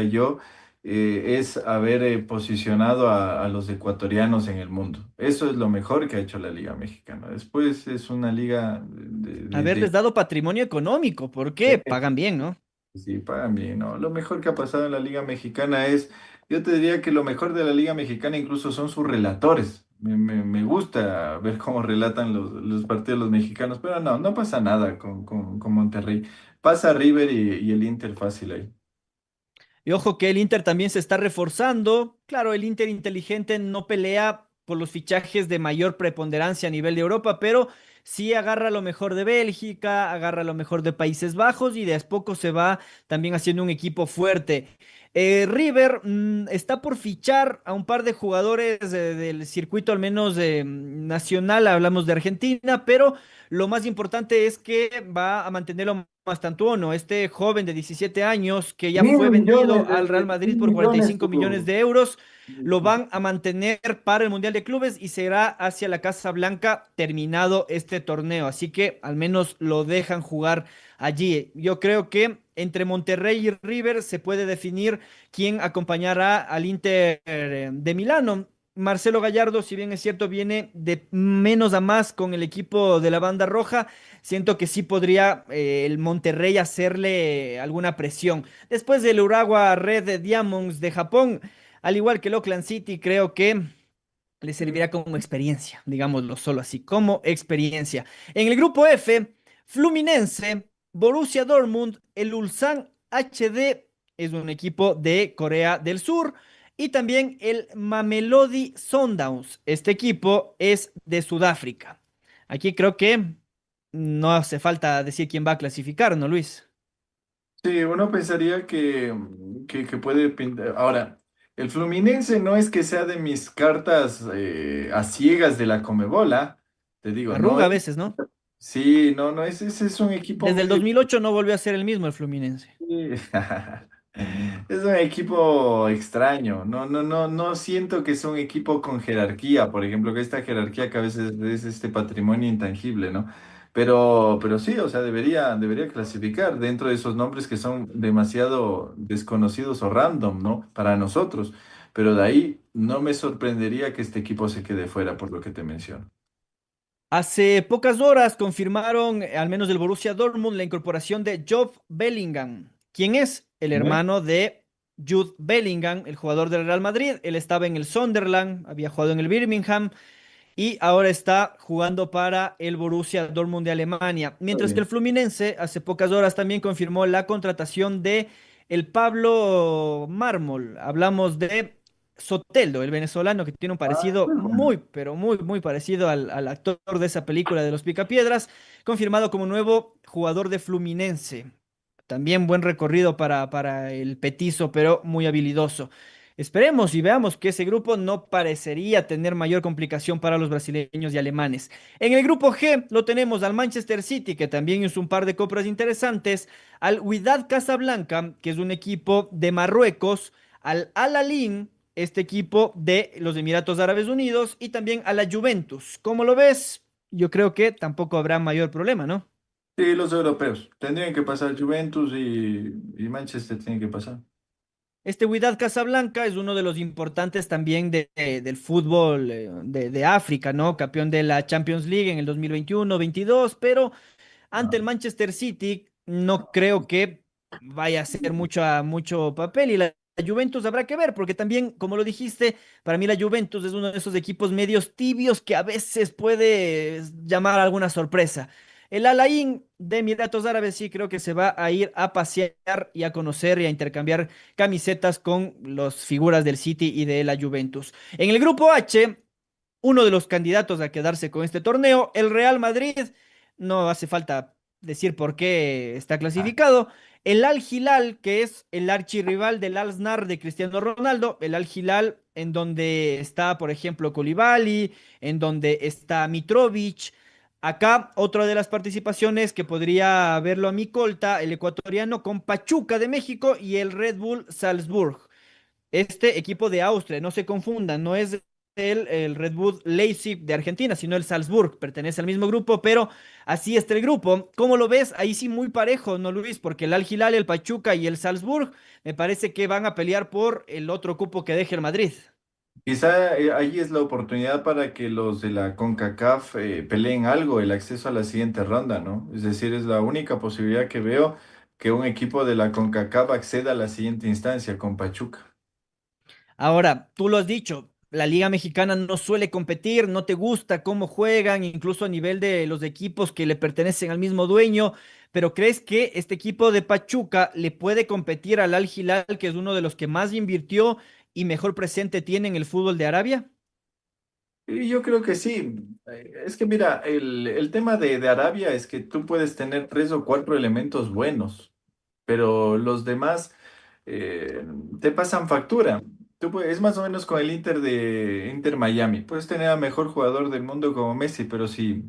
yo, es haber posicionado a los ecuatorianos en el mundo. Eso es lo mejor que ha hecho la Liga Mexicana. Después es una liga Haberles dado patrimonio económico, porque de- pagan bien, ¿no? Sí, pagan bien, ¿no? Lo mejor que ha pasado en la Liga Mexicana es, yo te diría que lo mejor de la Liga Mexicana incluso son sus relatores. Me gusta ver cómo relatan los partidos los mexicanos, pero no, no pasa nada con Monterrey. Pasa River y el Inter fácil ahí. Y ojo que el Inter también se está reforzando. Claro, el Inter inteligente no pelea por los fichajes de mayor preponderancia a nivel de Europa, pero sí agarra lo mejor de Bélgica, agarra lo mejor de Países Bajos y de a poco se va también haciendo un equipo fuerte. River está por fichar a un par de jugadores del circuito, al menos nacional, hablamos de Argentina, pero lo más importante es que va a mantenerlo Mastantuono, este joven de 17 años que ya Mil fue vendido millones al Real Madrid mil por cuarenta y millones cinco millones tuvo. de euros, lo van a mantener para el Mundial de Clubes y será hacia la Casa Blanca terminado este torneo. Así que al menos lo dejan jugar allí. Yo creo que entre Monterrey y River se puede definir quién acompañará al Inter de Milano. Marcelo Gallardo, si bien es cierto, viene de menos a más con el equipo de la banda roja. Siento que sí podría el Monterrey hacerle alguna presión. Después del Urawa Red Diamonds de Japón, al igual que el Auckland City, creo que le servirá como experiencia, digámoslo solo así, como experiencia. En el grupo F, Fluminense, Borussia Dortmund, el Ulsan HD es un equipo de Corea del Sur y también el Mamelodi Sundowns. Este equipo es de Sudáfrica. Aquí creo que no hace falta decir quién va a clasificar, ¿no, Luis? Sí, uno pensaría que puede pintar. Ahora, El Fluminense no es que sea de mis cartas a ciegas de la Comebola, te digo, no Arruga es, a veces, ¿no? sí, no, no, ese es un equipo Desde el medio. 2008 no volvió a ser el mismo el Fluminense. Sí. Es un equipo extraño. No, no, no, no siento que es un equipo con jerarquía, por ejemplo, que esta jerarquía que a veces es este patrimonio intangible, ¿no? Pero sí, o sea, debería clasificar dentro de esos nombres que son demasiado desconocidos o random, ¿no? Para nosotros. Pero de ahí no me sorprendería que este equipo se quede fuera por lo que te menciono. Hace pocas horas confirmaron, al menos del Borussia Dortmund, la incorporación de Job Bellingham. ¿Quién es? El ¿Eh? hermano de Jude Bellingham, el jugador del Real Madrid. Él estaba en el Sunderland, había jugado en el Birmingham y ahora está jugando para el Borussia Dortmund de Alemania. Está Mientras que el bien. Fluminense hace pocas horas también confirmó la contratación de el Pablo Mármol. Hablamos de Soteldo, el venezolano que tiene un Ah, parecido muy bueno. muy, pero muy, muy parecido al actor de esa película de Los Picapiedras, confirmado como nuevo jugador de Fluminense. También buen recorrido para el petizo, pero muy habilidoso. Esperemos y veamos que ese grupo no parecería tener mayor complicación para los brasileños y alemanes. En el grupo G lo tenemos al Manchester City, que también hizo un par de compras interesantes, al Wydad Casablanca, que es un equipo de Marruecos, al Al Ahly, este equipo de los Emiratos Árabes Unidos, y también a la Juventus. ¿Cómo lo ves? Yo creo que tampoco habrá mayor problema, ¿no? Sí, los europeos. Tendrían que pasar Juventus y Manchester tienen que pasar. Este Wydad Casablanca es uno de los importantes también del fútbol de África, ¿no? Campeón de la Champions League en el 2021-22, pero ante el Manchester City no creo que vaya a hacer mucho papel y la Juventus habrá que ver, porque también, como lo dijiste, para mí la Juventus es uno de esos equipos medios tibios que a veces puede llamar alguna sorpresa. El Al-Ain de Emiratos Árabes sí creo que se va a ir a pasear y a conocer y a intercambiar camisetas con las figuras del City y de la Juventus. En el grupo H, uno de los candidatos a quedarse con este torneo, el Real Madrid, no hace falta decir por qué está clasificado. El Al Hilal, que es el archirrival del Al Nassr de Cristiano Ronaldo, el Al Hilal en donde está, por ejemplo, Koulibaly, en donde está Mitrovic. Acá otra de las participaciones que podría verlo a mi colta, el ecuatoriano con Pachuca de México y el Red Bull Salzburg. Este equipo de Austria, no se confundan, no es el Red Bull Leipzig de Argentina, sino el Salzburg, pertenece al mismo grupo, pero así está el grupo. ¿Cómo lo ves? Ahí sí muy parejo, ¿no, Luis? Porque el Al Hilal, el Pachuca y el Salzburg me parece que van a pelear por el otro cupo que deje el Madrid. Quizá ahí es la oportunidad para que los de la CONCACAF peleen algo, el acceso a la siguiente ronda, ¿no? Es decir, es la única posibilidad que veo que un equipo de la CONCACAF acceda a la siguiente instancia con Pachuca. Ahora, tú lo has dicho, la Liga Mexicana no suele competir, no te gusta cómo juegan, incluso a nivel de los equipos que le pertenecen al mismo dueño, pero ¿crees que este equipo de Pachuca le puede competir al Al Hilal, que es uno de los que más invirtió y mejor presente tiene en el fútbol de Arabia? Y yo creo que sí. Es que mira, el tema de Arabia es que tú puedes tener tres o cuatro elementos buenos, pero los demás eh, te pasan factura. Es más o menos con el Inter de Inter Miami. Puedes tener al mejor jugador del mundo como Messi, pero si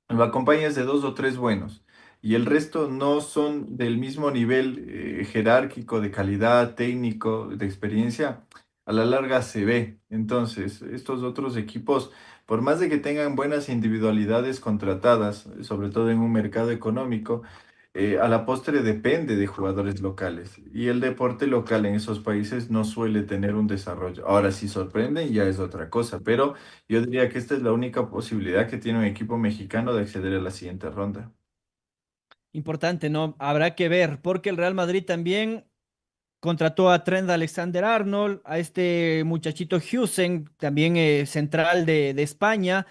lo acompañas de dos o tres buenos y el resto no son del mismo nivel jerárquico, de calidad, técnico, de experiencia, a la larga se ve. Entonces, estos otros equipos, por más de que tengan buenas individualidades contratadas, sobre todo en un mercado económico, a la postre depende de jugadores locales y el deporte local en esos países no suele tener un desarrollo. Ahora, si sorprenden ya es otra cosa, pero yo diría que esta es la única posibilidad que tiene un equipo mexicano de acceder a la siguiente ronda. Importante, ¿no? Habrá que ver, porque el Real Madrid también contrató a Trent Alexander-Arnold, a este muchachito Husen, también central de España,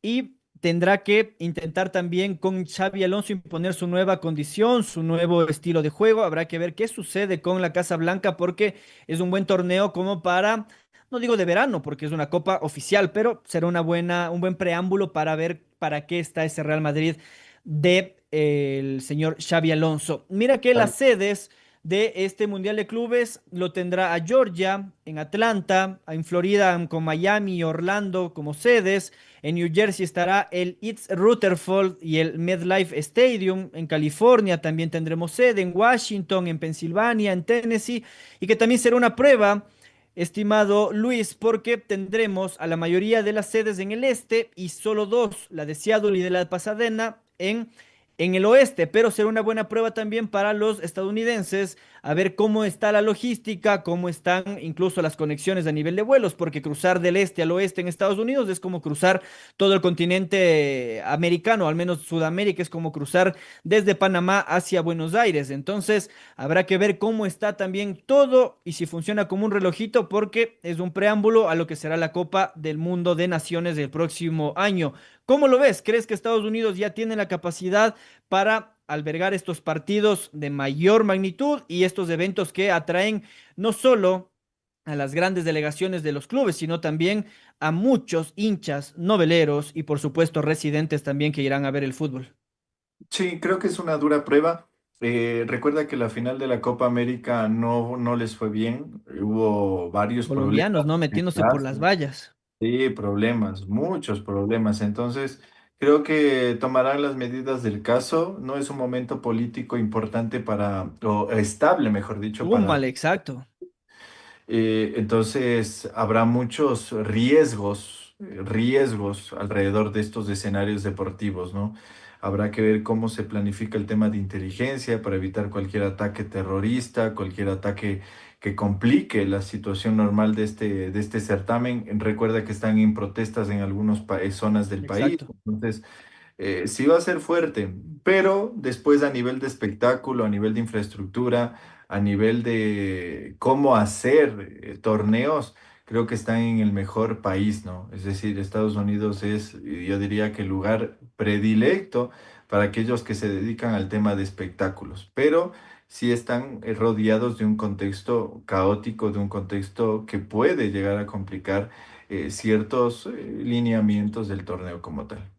y tendrá que intentar también con Xavi Alonso imponer su nueva condición, su nuevo estilo de juego. Habrá que ver qué sucede con la Casa Blanca porque es un buen torneo como para, no digo de verano porque es una copa oficial, pero será un buen preámbulo para ver para qué está ese Real Madrid de el señor Xavi Alonso. Mira que las sedes de este Mundial de Clubes lo tendrá a Georgia, en Atlanta, en Florida con Miami y Orlando como sedes. En New Jersey estará el East Rutherford y el MetLife Stadium. En California también tendremos sede, en Washington, en Pensilvania, en Tennessee, y que también será una prueba, estimado Luis, porque tendremos a la mayoría de las sedes en el este y solo dos, la de Seattle y de la de Pasadena, en el oeste, pero será una buena prueba también para los estadounidenses a ver cómo está la logística, cómo están incluso las conexiones a nivel de vuelos, porque cruzar del este al oeste en Estados Unidos es como cruzar todo el continente americano, al menos Sudamérica es como cruzar desde Panamá hacia Buenos Aires. Entonces, habrá que ver cómo está también todo y si funciona como un relojito, porque es un preámbulo a lo que será la Copa del Mundo de Naciones del próximo año. ¿Cómo lo ves? ¿Crees que Estados Unidos ya tiene la capacidad para albergar estos partidos de mayor magnitud y estos eventos que atraen no solo a las grandes delegaciones de los clubes, sino también a muchos hinchas, noveleros y por supuesto residentes también que irán a ver el fútbol? Sí, creo que es una dura prueba. Recuerda que la final de la Copa América no les fue bien. Hubo varios problemas Colombianos, ¿no? en Metiéndose por las casa. vallas. Sí, problemas, muchos problemas. Entonces, creo que tomarán las medidas del caso. No es un momento político importante o estable, mejor dicho, para. Súmale, exacto. Entonces, habrá muchos riesgos alrededor de estos escenarios deportivos, ¿no? Habrá que ver cómo se planifica el tema de inteligencia para evitar cualquier ataque terrorista, cualquier ataque que complique la situación normal de este certamen. Recuerda que están en protestas en algunas zonas del país, Exacto. entonces sí va a ser fuerte, pero después a nivel de espectáculo, a nivel de infraestructura, a nivel de cómo hacer torneos, creo que están en el mejor país, ¿no? Es decir, Estados Unidos es, yo diría que el lugar predilecto para aquellos que se dedican al tema de espectáculos, pero sí están rodeados de un contexto caótico, de un contexto que puede llegar a complicar ciertos lineamientos del torneo como tal.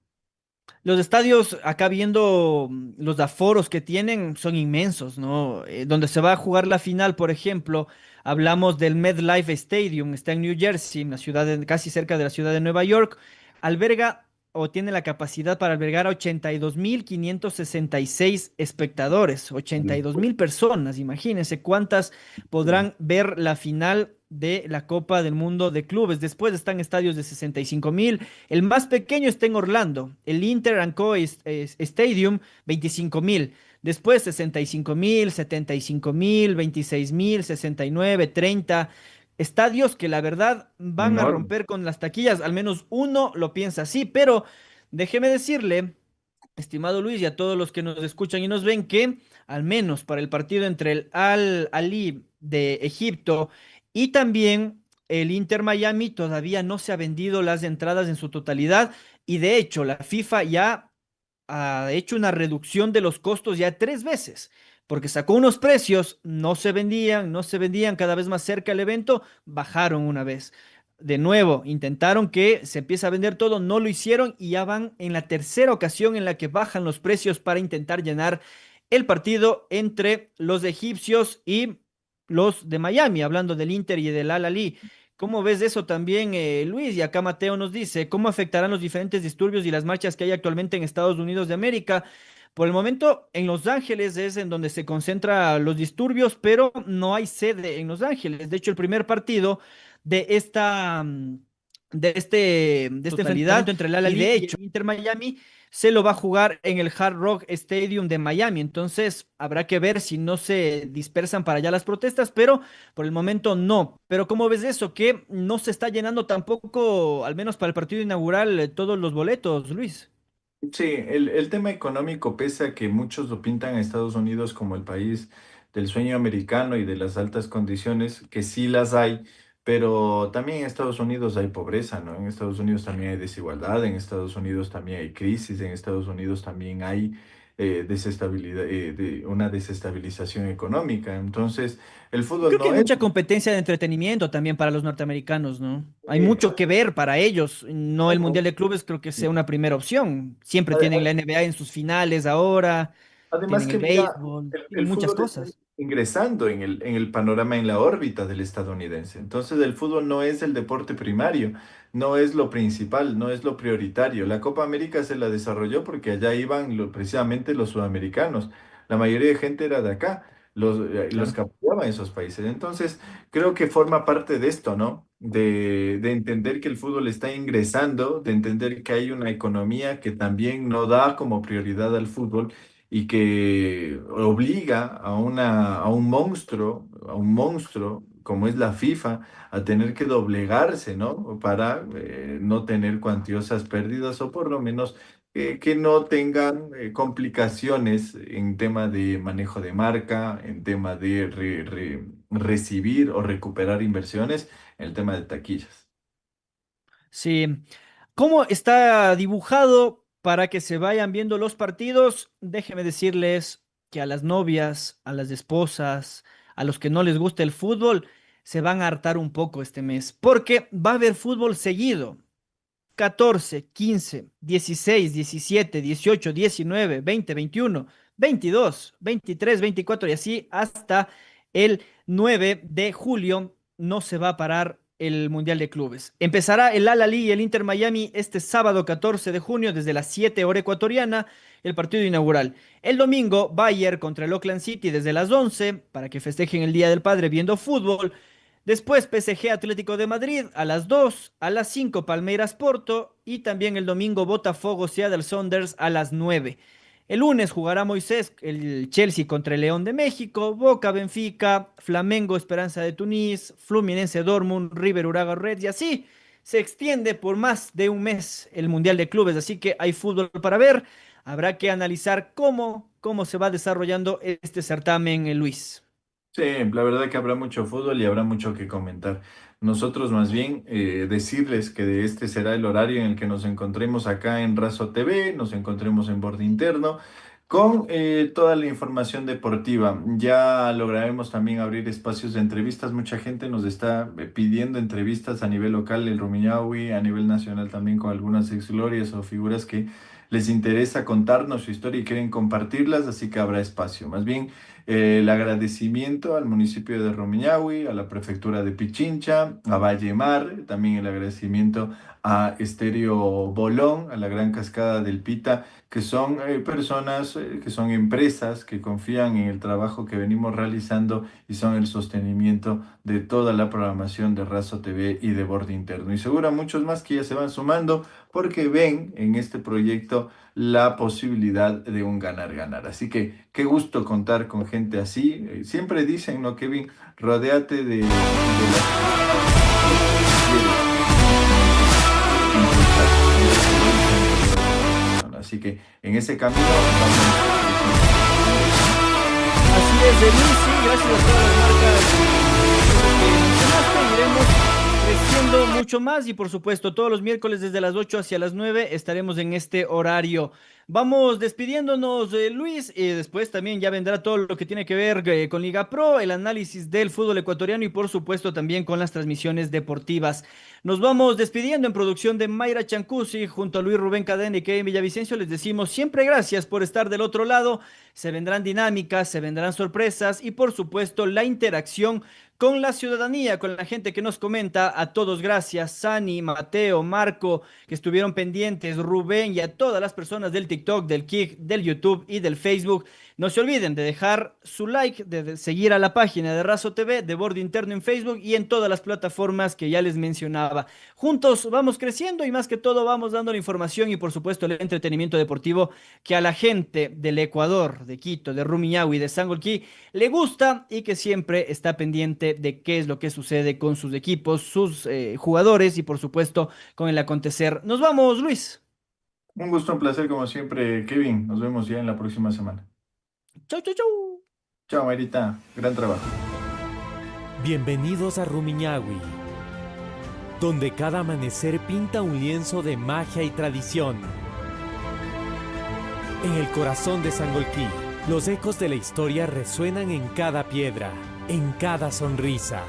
Los estadios, acá viendo los aforos que tienen, son inmensos, ¿no? Donde se va a jugar la final, por ejemplo, hablamos del MetLife Stadium, está en New Jersey, en la casi cerca de la ciudad de Nueva York, alberga o tiene la capacidad para albergar a 82.566 espectadores, 82.000 personas, imagínense cuántas podrán ver la final de la Copa del Mundo de Clubes. Después están estadios de 65.000. El más pequeño está en Orlando, el Inter and Co Stadium, 25.000. Después 65.000, 75.000, 26.000, 69, 30. Estadios que la verdad van a Enorme. romper con las taquillas, al menos uno lo piensa así, pero déjeme decirle, estimado Luis, y a todos los que nos escuchan y nos ven, que al menos para el partido entre el Al-Ali de Egipto y también el Inter Miami todavía no se ha vendido las entradas en su totalidad y de hecho la FIFA ya ha hecho una reducción de los costos ya tres veces, porque sacó unos precios, no se vendían cada vez más cerca el evento, bajaron una vez. De nuevo, intentaron que se empiece a vender todo, no lo hicieron y ya van en la tercera ocasión en la que bajan los precios para intentar llenar el partido entre los egipcios y los de Miami, hablando del Inter y del Al-Ali. ¿Cómo ves eso también, Luis? Y acá Mateo nos dice, ¿cómo afectarán los diferentes disturbios y las marchas que hay actualmente en Estados Unidos de América? Por el momento, en Los Ángeles es en donde se concentran los disturbios, pero no hay sede en Los Ángeles. De hecho, el primer partido de esta, de este enfrentamiento entre el Al-Ahly y el Inter Miami se lo va a jugar en el Hard Rock Stadium de Miami. Entonces, habrá que ver si no se dispersan para allá las protestas, pero por el momento no. Pero ¿cómo ves eso? Que no se está llenando tampoco, al menos para el partido inaugural, todos los boletos, Luis. Sí, el tema económico, pese a que muchos lo pintan a Estados Unidos como el país del sueño americano y de las altas condiciones, que sí las hay, pero también en Estados Unidos hay pobreza, ¿no? En Estados Unidos también hay desigualdad, en Estados Unidos también hay crisis, en Estados Unidos también hay desestabilidad, una desestabilización económica. Entonces, el Y fútbol creo que no hay es. mucha competencia de entretenimiento también para los norteamericanos, ¿no? Hay mucho que ver para ellos. No el Bueno, Mundial de Clubes creo que sea una primera opción. Siempre tienen la NBA en sus finales ahora. Además tienen que el mira, béisbol, el tienen muchas fútbol está cosas. ingresando en el panorama, en la órbita del estadounidense. Entonces el fútbol no es el deporte primario, no es lo principal, no es lo prioritario. La Copa América se la desarrolló porque allá iban precisamente los sudamericanos. La mayoría de gente era de acá, los Claro. que apoyaban esos países. Entonces creo que forma parte de esto, ¿no? De entender que el fútbol está ingresando, de entender que hay una economía que también no da como prioridad al fútbol y que obliga a un monstruo como es la FIFA, a tener que doblegarse, ¿no? Para no tener cuantiosas pérdidas o por lo menos que no tengan complicaciones en tema de manejo de marca, en tema de recibir o recuperar inversiones, en el tema de taquillas. Sí. ¿Cómo está dibujado para que se vayan viendo los partidos? Déjeme decirles que a las novias, a las esposas, a los que no les gusta el fútbol, se van a hartar un poco este mes, porque va a haber fútbol seguido. 14, 15, 16, 17, 18, 19, 20, 21, 22, 23, 24 y así hasta el 9 de julio no se va a parar el Mundial de Clubes. Empezará el Al-Ahly y el Inter Miami este sábado 14 de junio desde las 7 hora ecuatoriana, el partido inaugural. El domingo Bayern contra el Auckland City desde las 11 para que festejen el Día del Padre viendo fútbol. Después PSG Atlético de Madrid a las 2, a las 5 Palmeiras Porto y también el domingo Botafogo Seattle Sounders a las 9. El lunes jugará Moisés el Chelsea contra el León de México, Boca Benfica, Flamengo Esperanza de Tunis, Fluminense Dortmund, River Uraga Red y así se extiende por más de un mes el Mundial de Clubes, así que hay fútbol para ver. Habrá que analizar cómo se va desarrollando este certamen, Luis. Sí, la verdad que habrá mucho fútbol y habrá mucho que comentar. Nosotros más bien decirles que de este será el horario en el que nos encontremos acá en Razo TV, nos encontremos en Borde Interno con toda la información deportiva. Ya lograremos también abrir espacios de entrevistas. Mucha gente nos está pidiendo entrevistas a nivel local, el Rumiñahui, a nivel nacional también con algunas exglorias o figuras que les interesa contarnos su historia y quieren compartirlas, así que habrá espacio. Más bien el agradecimiento al municipio de Rumiñahui, a la prefectura de Pichincha, a Valle Mar, también el agradecimiento a Estéreo Bolón, a la Gran Cascada del Pita, que son personas, que son empresas que confían en el trabajo que venimos realizando y son el sostenimiento de toda la programación de Razo TV y de Borde Interno. Y seguro muchos más que ya se van sumando porque ven en este proyecto la posibilidad de un ganar-ganar. Así que qué gusto contar con gente así. Siempre dicen, ¿no, Kevin? Rodéate de las... Así que en ese camino vamos. Así es, Luis, sí, gracias a todas las marcas que mencionaste, iremos creciendo mucho más y por supuesto todos los miércoles desde las 8 hacia las 9 estaremos en este horario. Vamos despidiéndonos, Luis, y después también ya vendrá todo lo que tiene que ver con Liga Pro, el análisis del fútbol ecuatoriano y por supuesto también con las transmisiones deportivas. Nos vamos despidiendo en producción de Mayra Chancusi junto a Luis Rubén Cadena y Kevin Villavicencio. Les decimos siempre gracias por estar del otro lado. Se vendrán dinámicas, se vendrán sorpresas y por supuesto la interacción con la ciudadanía, con la gente que nos comenta. A todos gracias, Sani, Mateo, Marco, que estuvieron pendientes, Rubén y a todas las personas del TikTok, del Kik, del YouTube y del Facebook. No se olviden de dejar su like, de seguir a la página de Razo TV, de Borde Interno en Facebook y en todas las plataformas que ya les mencionaba. Juntos vamos creciendo y más que todo vamos dando la información y por supuesto el entretenimiento deportivo que a la gente del Ecuador, de Quito, de Rumiñahui, de Sangolquí le gusta y que siempre está pendiente de qué es lo que sucede con sus equipos, sus jugadores y por supuesto con el acontecer. Nos vamos, Luis. Un gusto, un placer como siempre, Kevin. Nos vemos ya en la próxima semana. Chau, chau, chau. Chao, Marita. Gran trabajo. Bienvenidos a Rumiñahui, donde cada amanecer pinta un lienzo de magia y tradición. En el corazón de Sangolquí, los ecos de la historia resuenan en cada piedra, en cada sonrisa.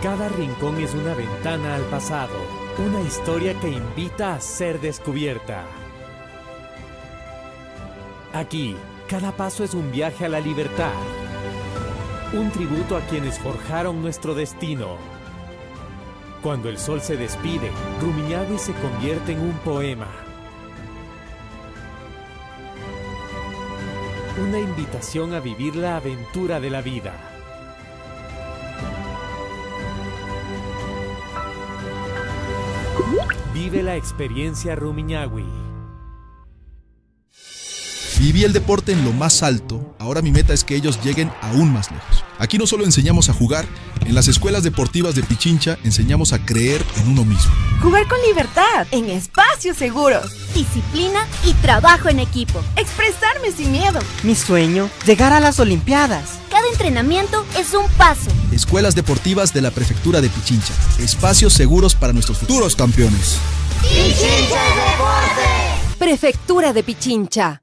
Cada rincón es una ventana al pasado, una historia que invita a ser descubierta. Aquí, cada paso es un viaje a la libertad. Un tributo a quienes forjaron nuestro destino. Cuando el sol se despide, Rumiñahui se convierte en un poema. Una invitación a vivir la aventura de la vida. Vive la experiencia Rumiñahui. Viví el deporte en lo más alto, ahora mi meta es que ellos lleguen aún más lejos. Aquí no solo enseñamos a jugar, en las escuelas deportivas de Pichincha enseñamos a creer en uno mismo. Jugar con libertad, en espacios seguros. Disciplina y trabajo en equipo. Expresarme sin miedo. Mi sueño, llegar a las Olimpiadas. Cada entrenamiento es un paso. Escuelas deportivas de la Prefectura de Pichincha, espacios seguros para nuestros futuros campeones. ¡Pichincha Deporte! Prefectura de Pichincha.